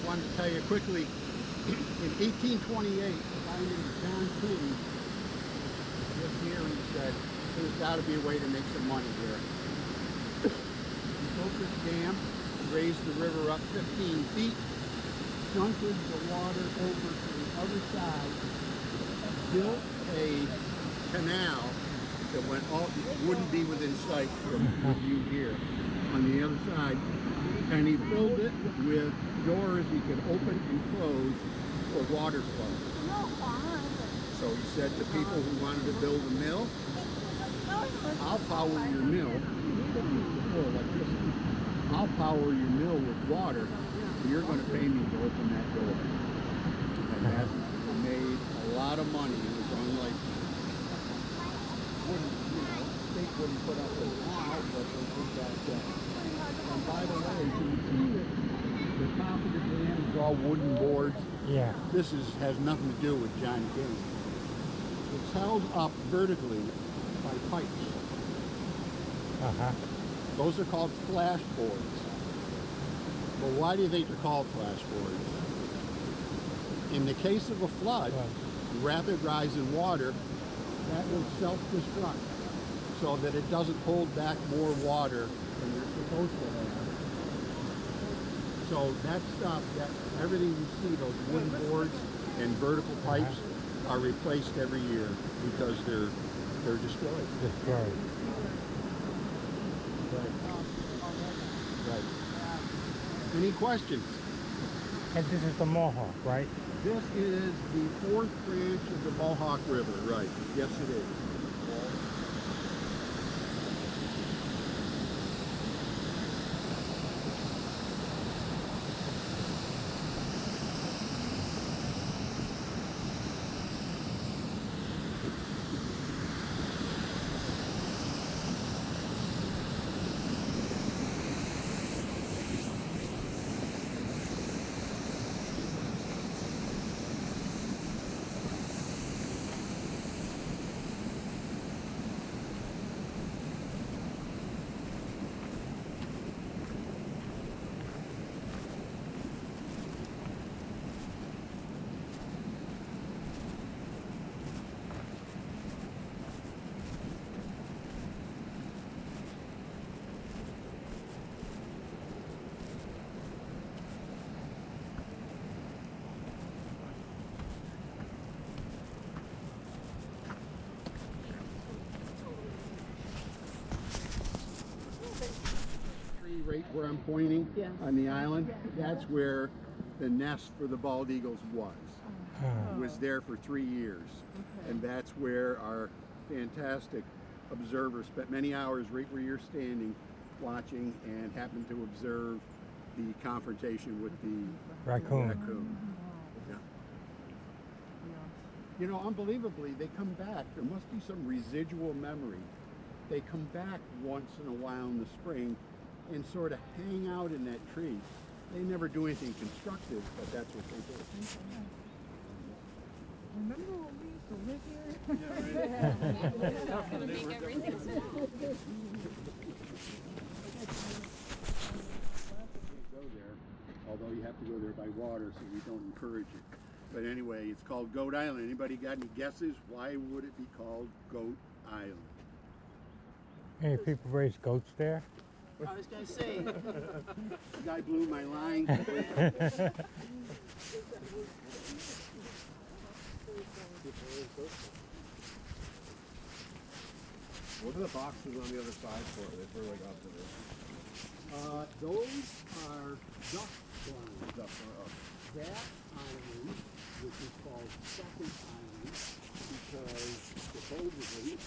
Wanted to tell you quickly, in 1828, a guy named John King was here and he said, there's got to be a way to make some money here. He built this dam, raised the river up 15 feet, shunted the water over to the other side, built a canal that went all, wouldn't be within sight from the view here on the other side. And he filled it with doors he could open and close for water flow. So he said to people who wanted to build a mill, I'll power your mill. I'll power your mill with water. You're going to pay me to open that door. And that made a lot of money in his own lifetime. State wouldn't put up with it now, but they did that. And by the way, you can see that the top of the dam is all wooden boards. Yeah. This has nothing to do with John King. It's held up vertically by pipes. Uh-huh. Those are called flash boards. Well, why do you think they're called flash boards? In the case of a flood, rapid rise in water, that will self-destruct so that it doesn't hold back more water than you're supposed to have. So that stuff, everything you see, those wooden boards and vertical pipes are replaced every year because they're destroyed. Destroyed. Right. Any questions? And this is the Mohawk, right? This is the fourth branch of the Mohawk River, right? Yes, it is. where I'm pointing Yeah. on the island, that's where the nest for the bald eagles was. It was there for 3 years. And that's where our fantastic observer spent many hours right where you're standing watching and happened to observe the confrontation with the raccoon. Yeah. You know, unbelievably, they come back. There must be some residual memory. They come back once in a while in the spring and sort of hang out in that tree. They never do anything constructive, but that's what they do. Remember when we used to live here? Gonna make everything small. Go there, although you have to go there by water, so we don't encourage it. But anyway, it's called Goat Island. Anybody got any guesses? Why would it be called Goat Island? Any people raise goats there? I was gonna say. The guy blew my line. What are the boxes on the other side for? Are they for like observation? Those are duck blinds. That island, which is called Second Island, because supposedly,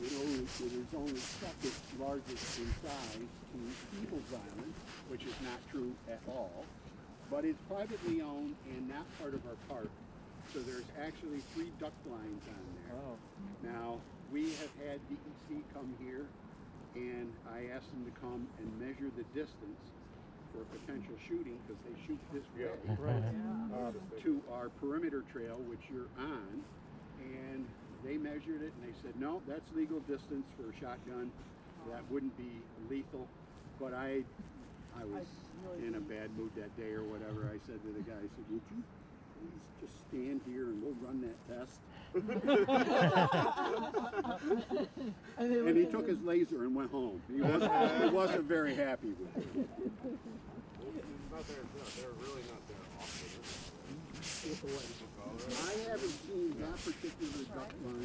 you know, it is only second largest in size to Peebles Island, which is not true at all, but it's privately owned and not part of our park. So there's actually 3 duck blinds on there. Oh. Now, we have had DEC come here, and I asked them to come and measure the distance for potential shooting, because they shoot this way, to our perimeter trail, which you're on, and they measured it, and they said, no, that's legal distance for a shotgun. That wouldn't be lethal. But I was in a bad mood that day or whatever. I said to the guy, I said, would you please just stand here and we'll run that test? And he took his laser and went home. He wasn't very happy with it. They're really not there often. I haven't seen that particular duck line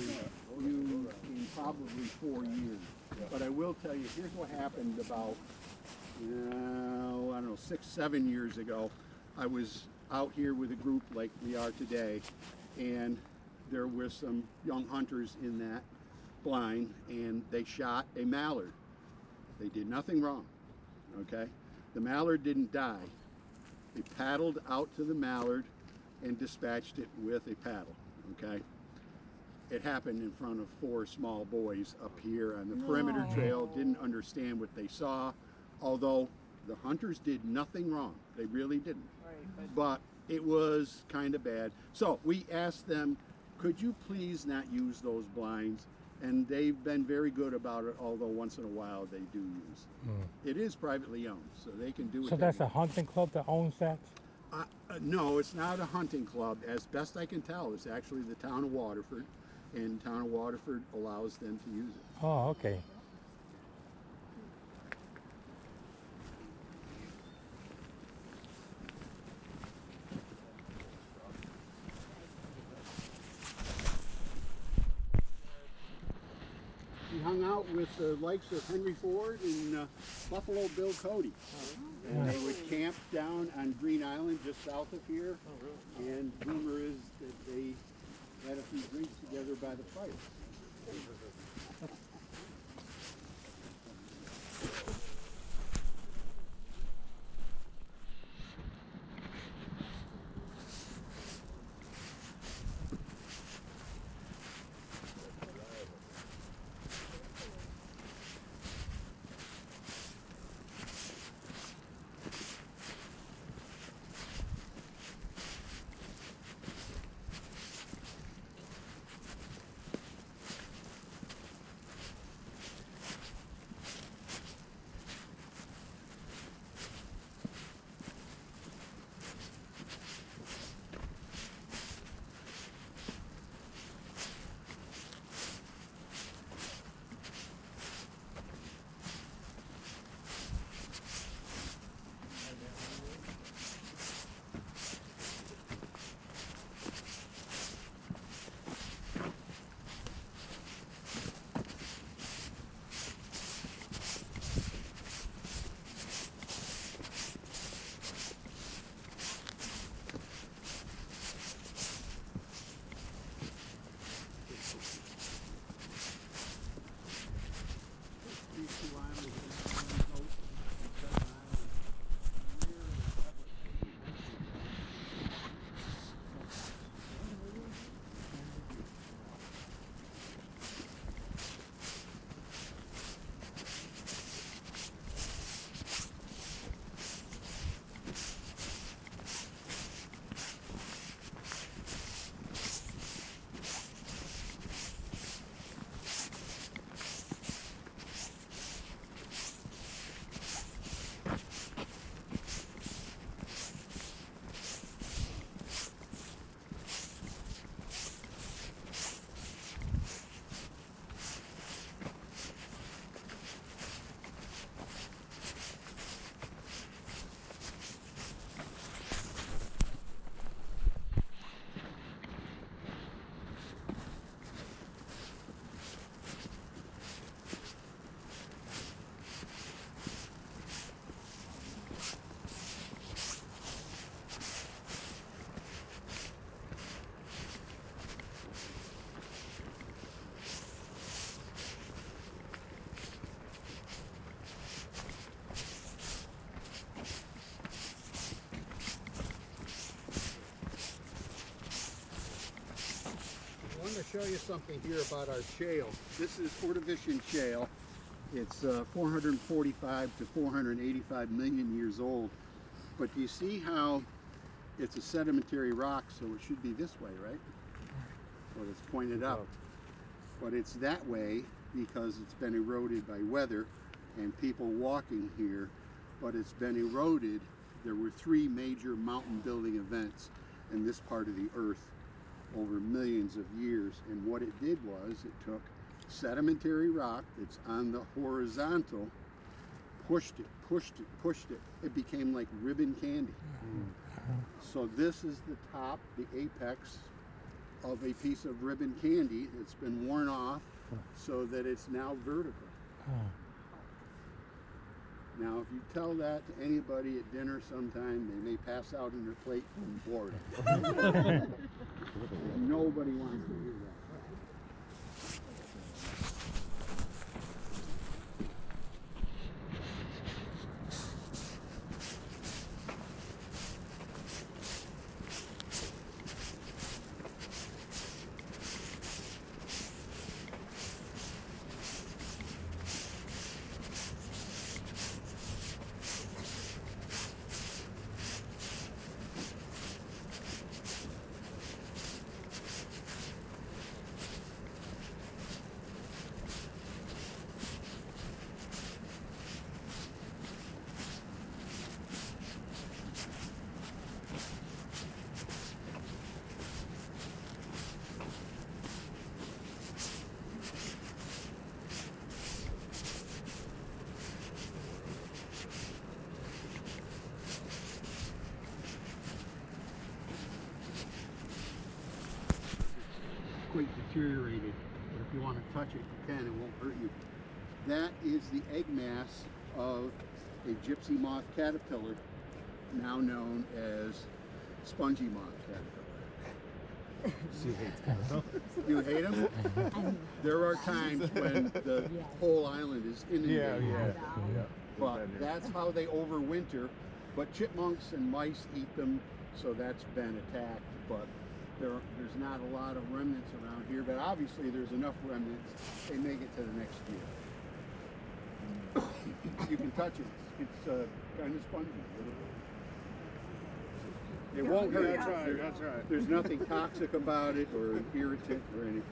used in probably 4 years. But I will tell you, here's what happened about, I don't know, 6, 7 years ago. I was out here with a group like we are today, and there were some young hunters in that blind, and they shot a mallard. They did nothing wrong, okay? The mallard didn't die. They paddled out to the mallard and dispatched it with a paddle, okay? It happened in front of 4 small boys up here on the perimeter trail, didn't understand what they saw, although the hunters did nothing wrong. They really didn't. But it was kind of bad. So we asked them, could you please not use those blinds? And they've been very good about it, although once in a while they do use them. It is privately owned, so they can do it. So that's a hunting club that owns that? No, it's not a hunting club. As best I can tell, it's actually the town of Waterford, and town of Waterford allows them to use it. Oh, okay. He hung out with the likes of Henry Ford and Buffalo Bill Cody. And they would camp down on Green Island just south of here. And rumor is that they had a few drinks together by the fire. to show you something here about our shale. This is Ordovician shale. It's 445 to 485 million years old. But do you see how it's a sedimentary rock, so it should be this way, right? So it's pointed up. But it's that way because it's been eroded by weather and people walking here. But it's been eroded. There were 3 major mountain building events in this part of the earth over millions of years. And what it did was it took sedimentary rock that's on the horizontal, pushed it. It became like ribbon candy. So this is the top, the apex of a piece of ribbon candy that's been worn off so that it's now vertical. Now, if you tell that to anybody at dinner sometime, they may pass out in their plate from boredom. Nobody wants to hear that. Quite deteriorated, but if you want to touch it, you can. It won't hurt you. That is the egg mass of a gypsy moth caterpillar, now known as spongy moth caterpillar. She hates caterpillars. You hate them? There are times when the whole island is inundated. But that's how they overwinter. But chipmunks and mice eat them, so that's been attacked. But there's not a lot of remnants around here, but obviously there's enough remnants, they make it to the next year. You can touch it. It's kind of spongy. It won't hurt. That's right. There's nothing toxic about it or an irritant or anything,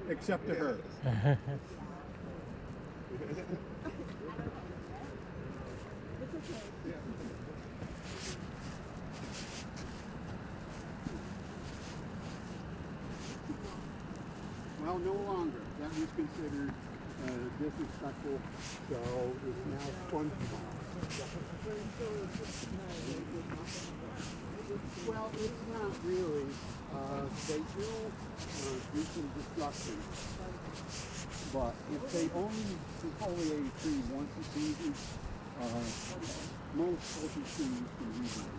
except to her. Well, no longer. That was considered disrespectful, so it's now spongy moth. Well, it's not really. They do some destruction, but if they only defoliate a tree once a season, most healthy trees can rebuild.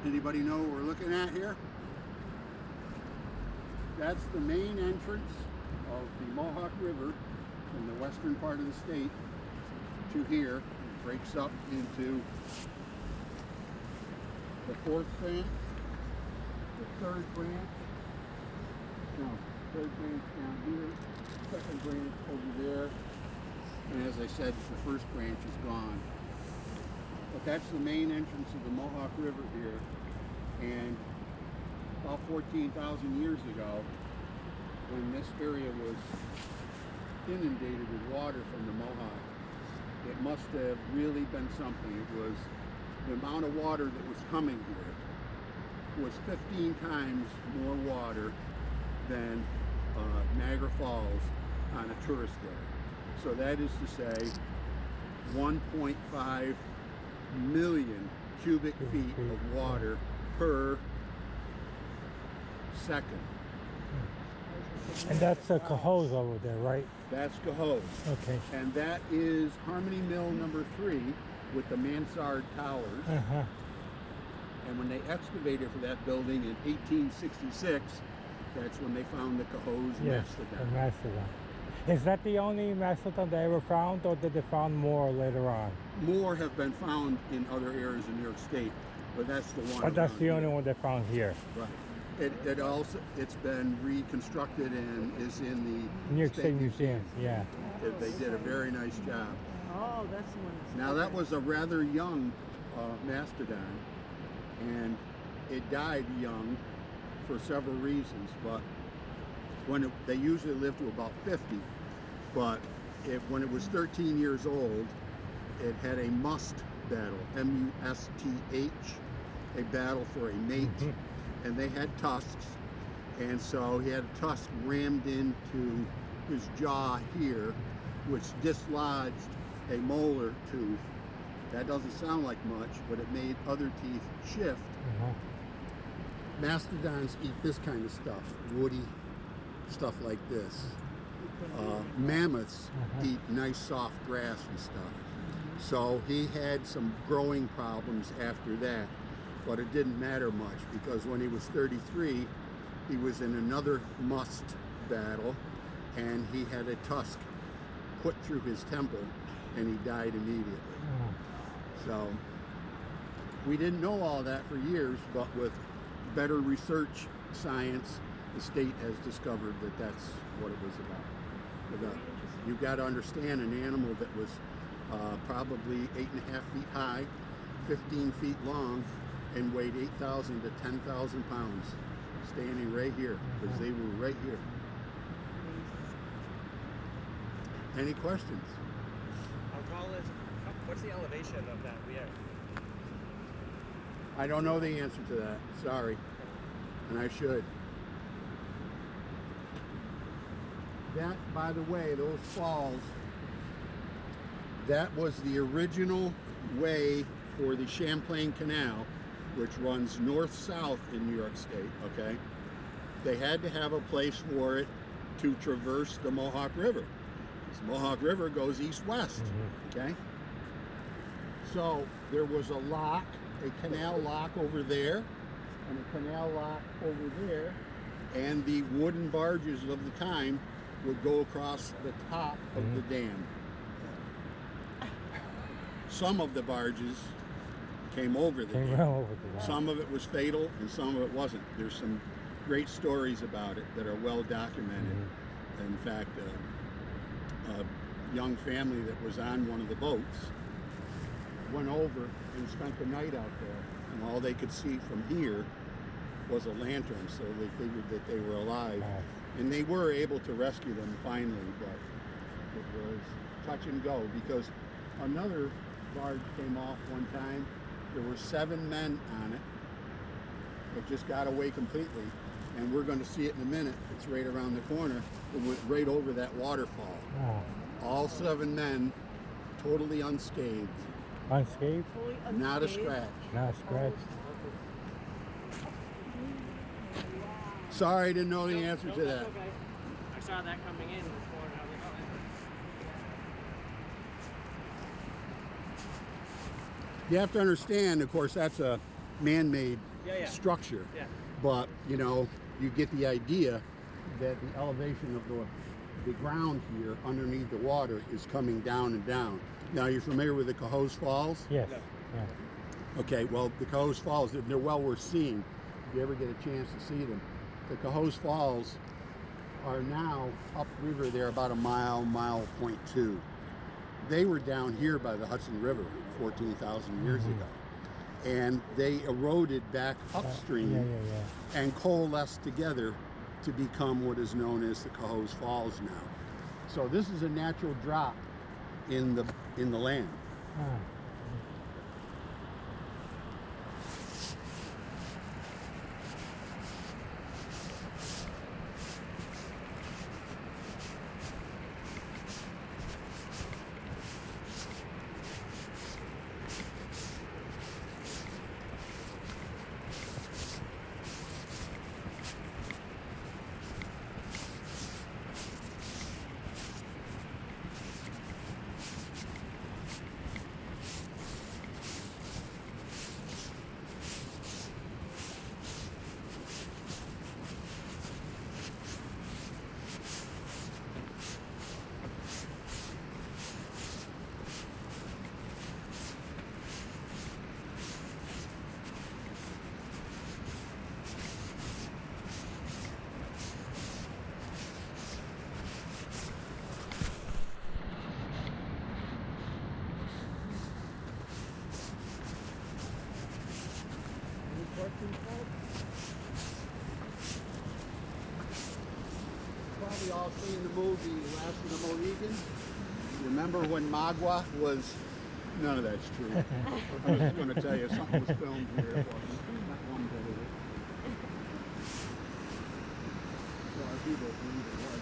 Anybody know what we're looking at here? That's the main entrance of the Mohawk River from the western part of the state to here. It breaks up into the 4th branch, the 3rd branch, Now, third branch down here, second branch over there, and as I said, the first branch is gone. But that's the main entrance of the Mohawk River here, and about 14,000 years ago, when this area was inundated with water from the Mohawk, it must have really been something. It was the amount of water that was coming here was 15 times more water than Niagara Falls on a tourist day. So that is to say 1.5 million cubic feet of water per second. And that's Cohoes over there, right? That's Cohoes. Okay. And that is Harmony Mill number 3 with the mansard towers. And when they excavated for that building in 1866, that's when they found the Cohoes Yes, mastodon. the mastodon. Is that the only mastodon they ever found, or did they found more later on? More have been found in other areas in New York State, but that's the one. But that's around the only here. one they found here. Right. It's been reconstructed and is in the New York State Museum, yeah. They did a very nice job. Oh, that's the one. Now that was a rather young mastodon, and it died young for several reasons. But when they usually live to about 50, but when it was 13 years old, it had a must battle, M-U-S-T-H, a battle for a mate. And they had tusks, and so he had a tusk rammed into his jaw here, which dislodged a molar tooth. That doesn't sound like much, but it made other teeth shift. Mastodons eat this kind of stuff, woody stuff like this. Mammoths eat nice soft grass and stuff. So he had some growing problems after that. But it didn't matter much, because when he was 33, he was in another must battle, and he had a tusk put through his temple, and he died immediately. So we didn't know all that for years, but with better research science, the state has discovered that that's what it was about. You've got to understand an animal that was probably 8.5 feet high, 15 feet long, and weighed 8,000 to 10,000 pounds, standing right here, because they were right here. Any questions? How tall is, what's the elevation of that weir? I don't know the answer to that, sorry, and I should. That, by the way, those falls, that was the original way for the Champlain Canal, which runs north-south in New York State, okay? They had to have a place for it to traverse the Mohawk River. The Mohawk River goes east-west, okay? So there was a lock, a canal lock over there, and a canal lock over there, and the wooden barges of the time would go across the top of the dam. Some of the barges came over the dam. Some of it was fatal and some of it wasn't. There's some great stories about it that are well documented. In fact, a young family that was on one of the boats went over and spent the night out there, and all they could see from here was a lantern, so they figured that they were alive. And they were able to rescue them finally, but it was touch and go, because another barge came off one time. There were 7 men on it. It just got away completely, and we're going to see it in a minute. It's right around the corner. It went right over that waterfall. All 7 men, totally unscathed. Unscathed? Not a scratch. Not a scratch. Sorry, I didn't know the answer to that. Okay. I saw that coming in this morning. I was like, oh, You have to understand, of course, that's a man-made structure. But, you know, you get the idea that the elevation of the ground here underneath the water is coming down and down. Now, you're familiar with the Cohoes Falls? Yes. Okay, well, the Cohoes Falls, they're well worth seeing if you ever get a chance to see them. The Cohoes Falls are now upriver. They're about a mile, mile point two. They were down here by the Hudson River 14,000 years ago. And they eroded back upstream and coalesced together to become what is known as the Cohoes Falls now. So this is a natural drop in the land. Probably all seen the movie Last of the Mohegans. Remember when Magua was... None of that's true. I'm just going to tell you, something was filmed here. It wasn't. Not one bit of it. Well, I do believe it was.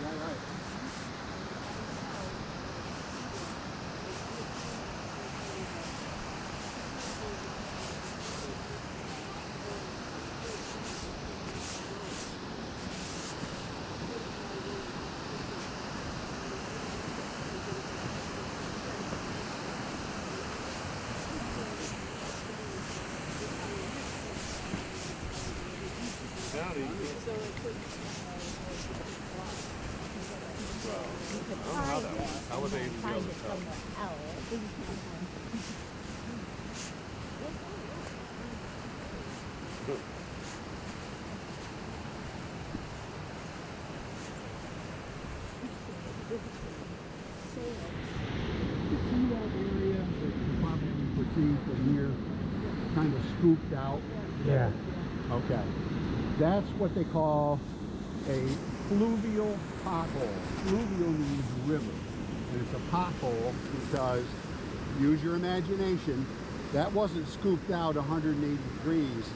Yeah, right. How would they even be able to tell? You see that area that you probably perceive from here, kind of scooped out? Yeah. Okay. That's what they call a fluvial pothole. Fluvial means river. And it's a pothole because, use your imagination, that wasn't scooped out 180 degrees.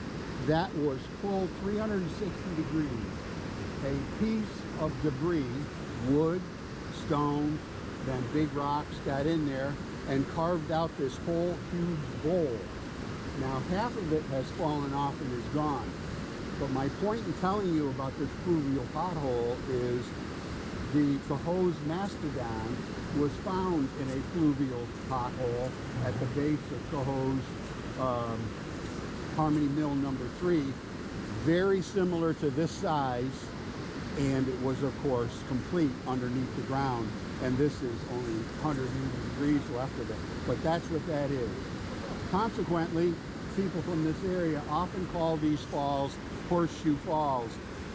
That was full 360 degrees. A piece of debris, wood, stone, then big rocks got in there and carved out this whole huge bowl. Now half of it has fallen off and is gone. But my point in telling you about this fluvial pothole is the Cohoes mastodon was found in a fluvial pothole at the base of Cohoes Harmony Mill number 3, very similar to this size, and it was of course complete underneath the ground, and this is only 180 degrees left of it, but that's what that is. Consequently, people from this area often call these falls Horseshoe Falls.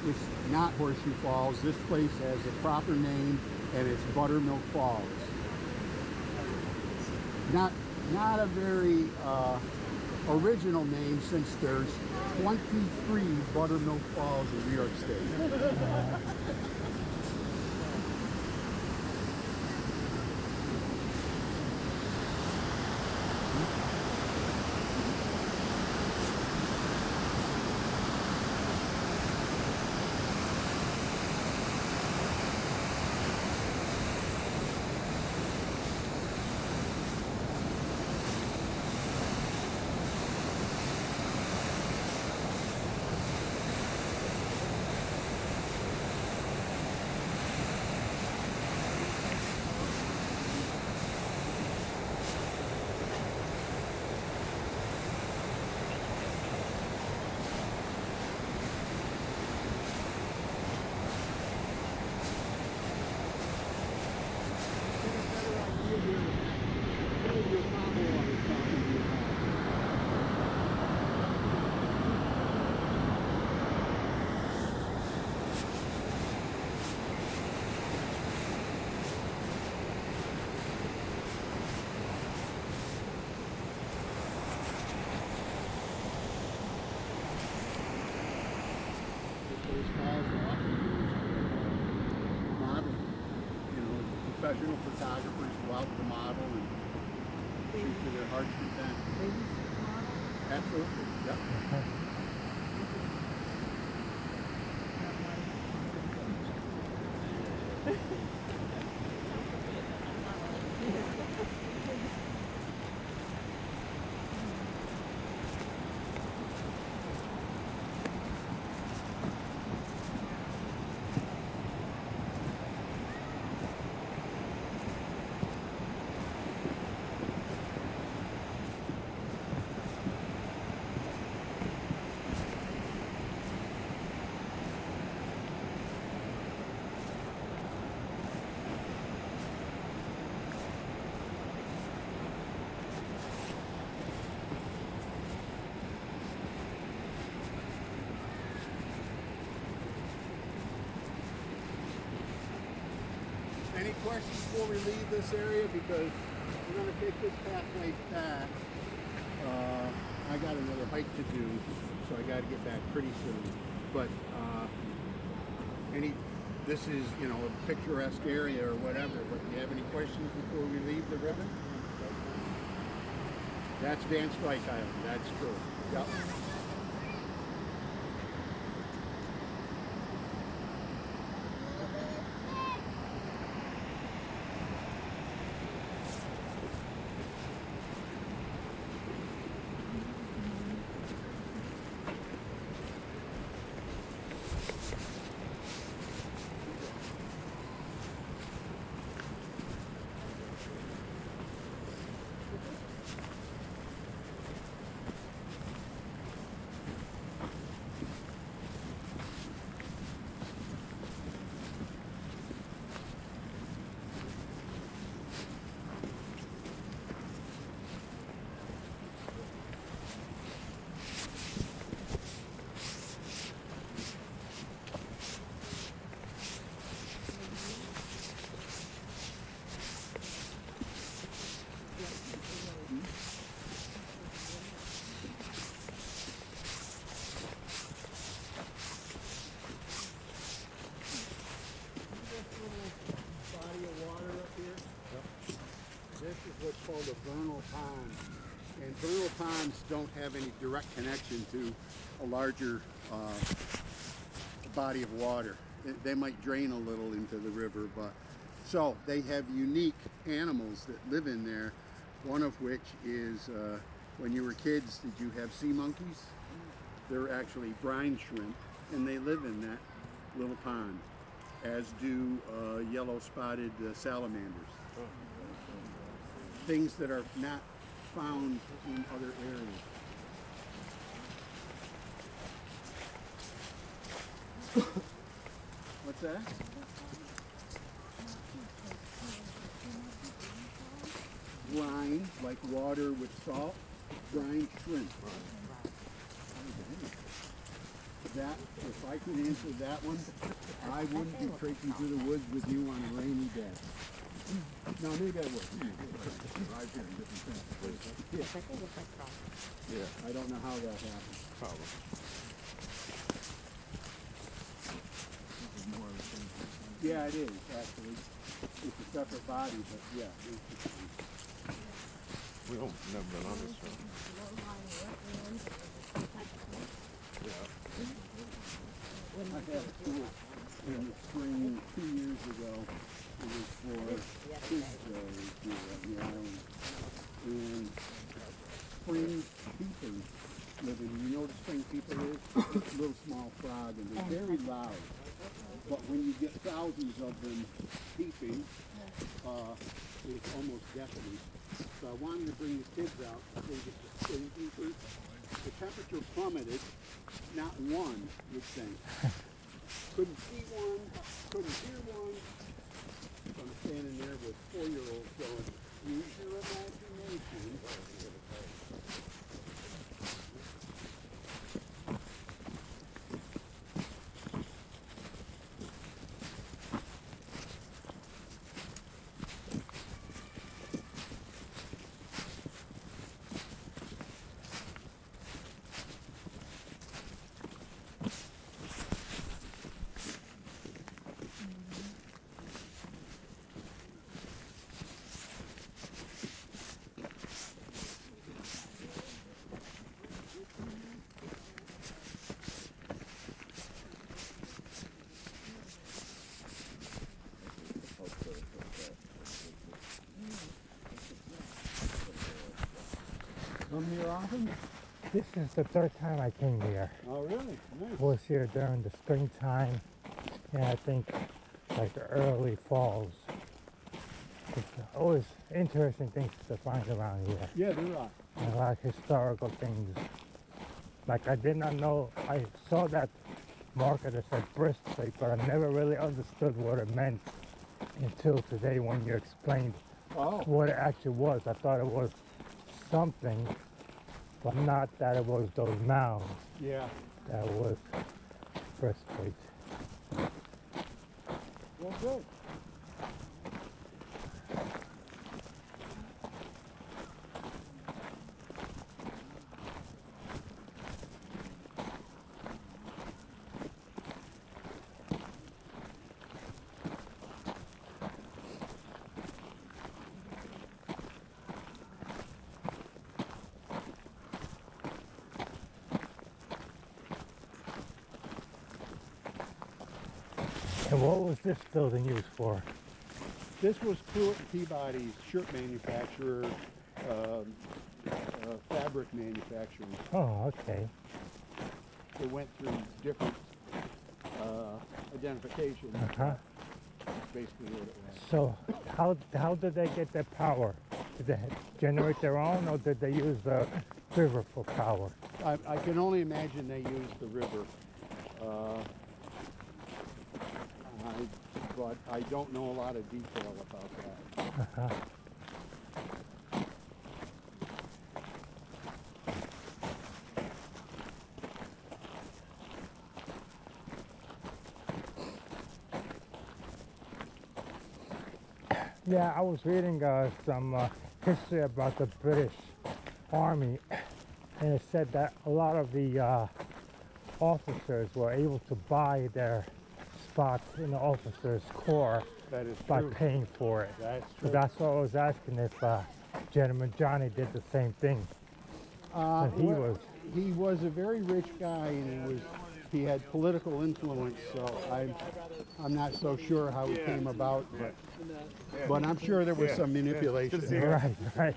It's not Horseshoe Falls. This place has a proper name, and it's Buttermilk Falls. Not a very original name, since there's 23 Buttermilk Falls in New York State. professional photographers go out to model and shoot to their heart's content. Absolutely. Yep. Any questions before we leave this area? Because we're going to take this pathway back. I got another hike to do, so I got to get back pretty soon. But this is, you know, a picturesque area or whatever. But do you have any questions before we leave the river? That's Dan Strike Island. That's true. Yep. This is what's called a vernal pond. And vernal ponds don't have any direct connection to a larger body of water. They might drain a little into the river, but so they have unique animals that live in there. One of which is, when you were kids, did you have sea monkeys? They're actually brine shrimp, and they live in that little pond, as do yellow spotted salamanders. Things that are not found in other areas. What's that? Brine, like water with salt. Brine shrimp. That, if I could answer that one, I wouldn't be trekking through the woods with you on a rainy day. No, maybe I would. Yeah, I don't know how that happened. Probably. Yeah, it is, actually. It's a separate body, but yeah. We don't never been on this one. Yeah. I had a tour in the spring 2 years ago. It was for Kids Day here on the island. And spring peepers live in. You know what a spring peeper is? It's a little small frog, and they're very loud. But when you get thousands of them peeping, it's almost deafening. So I wanted to bring the kids out to see the spring peepers. The temperature plummeted. Not one would sing. Couldn't see one, couldn't hear one. So I'm standing there with 4-year-olds going, use your imagination. Come here often? This is the third time I came here. Oh, really? Nice. Was here during the springtime, and I think like the early falls. It's always interesting things to find around here. Yeah, there are. And a lot of historical things. Like I did not know, I saw that marker that said breastplate, but I never really understood what it meant until today when you explained what it actually was. I thought it was something, but not that it was those mounds. Yeah. That was breastplate. Well, good. And what was this building used for? This was Pruitt and Peabody's shirt manufacturer, fabric manufacturing. Oh, okay. They went through different identifications. Uh-huh. Basically what it was. So how did they get their power? Did they generate their own, or did they use the river for power? I can only imagine they used the river. But I don't know a lot of detail about that. Uh-huh. Yeah, I was reading some history about the British Army, and it said that a lot of the officers were able to buy their spots in the officers' corps by paying for it. That's true. So that's what I was asking if Gentleman Johnny did the same thing. He was a very rich guy, and he had political influence. So I'm not so sure how it came about, but I'm sure there was some manipulation. Right, right.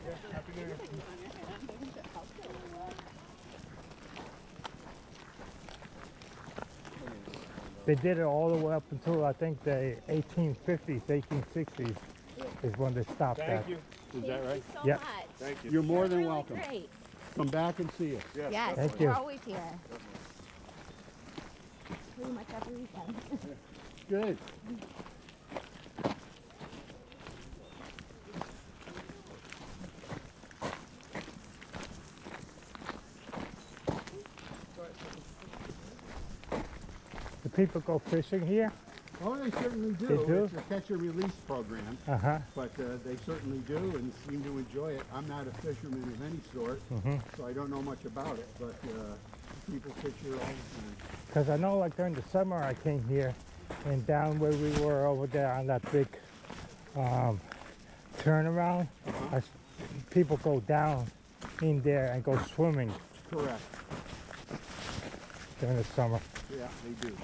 They did it all the way up until I think the 1850s, 1860s is when they stopped that. Thank you. Is that right? So Yep. much. Thank you. You're more than Really welcome. great. Come back and see us. Yes, Thank we're you. always here. Pretty much every weekend. Good. Do people go fishing here? Oh, they certainly do. They do? It's a catch and release program, Uh-huh. but they certainly do and seem to enjoy it. I'm not a fisherman of any sort, so I don't know much about it, but people fish here all the time. Because I know like during the summer I came here, and down where we were over there on that big turnaround, people go down in there and go swimming Correct. during the summer. Yeah, they do.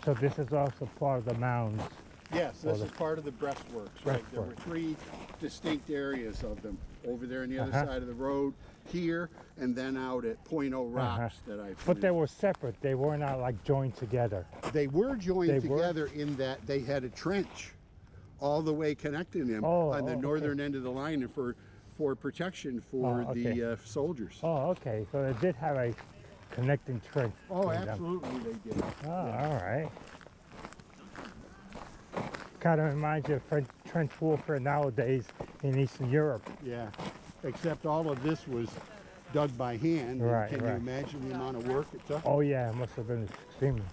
So this is also part of the mounds. Yes, this is part of the breastworks, right? There were 3 distinct areas of them over there on the other side of the road, here, and then out at Point O Rocks that I But they were separate. They were not like joined together. They were joined together in that they had a trench all the way connecting them on the northern end of the line and for protection for the soldiers. Oh, okay. So they did have a connecting trench. Oh, between them. absolutely they did. Oh, all right. Kind of reminds you of trench warfare nowadays in Eastern Europe. Yeah, except all of this was dug by hand. Right, Can you imagine the amount of work it took? Oh yeah, it must have been extremely.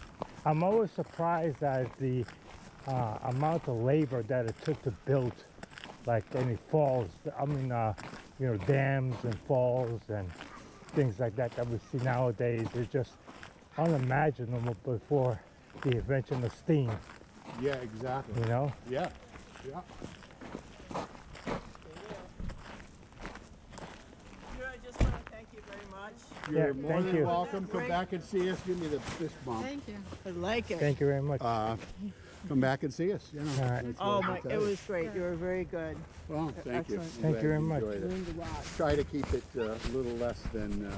I'm always surprised at the amount of labor that it took to build like any falls. I mean, you know, dams and falls and things like that we see nowadays. It's just unimaginable before the invention of steam. Yeah, exactly. You know? Yeah, yeah. I just want to thank you very much. You're more than welcome. Come back and see us. Give me the fist bump. Thank you. I like it. Thank you very much. come back and see us. You know, All right. that's Oh what I my, can it tell you. was great. You were very good. Well, thank you. Excellent. I'm Thank glad you very much. enjoyed it. Learned a lot. Try to keep it a little less than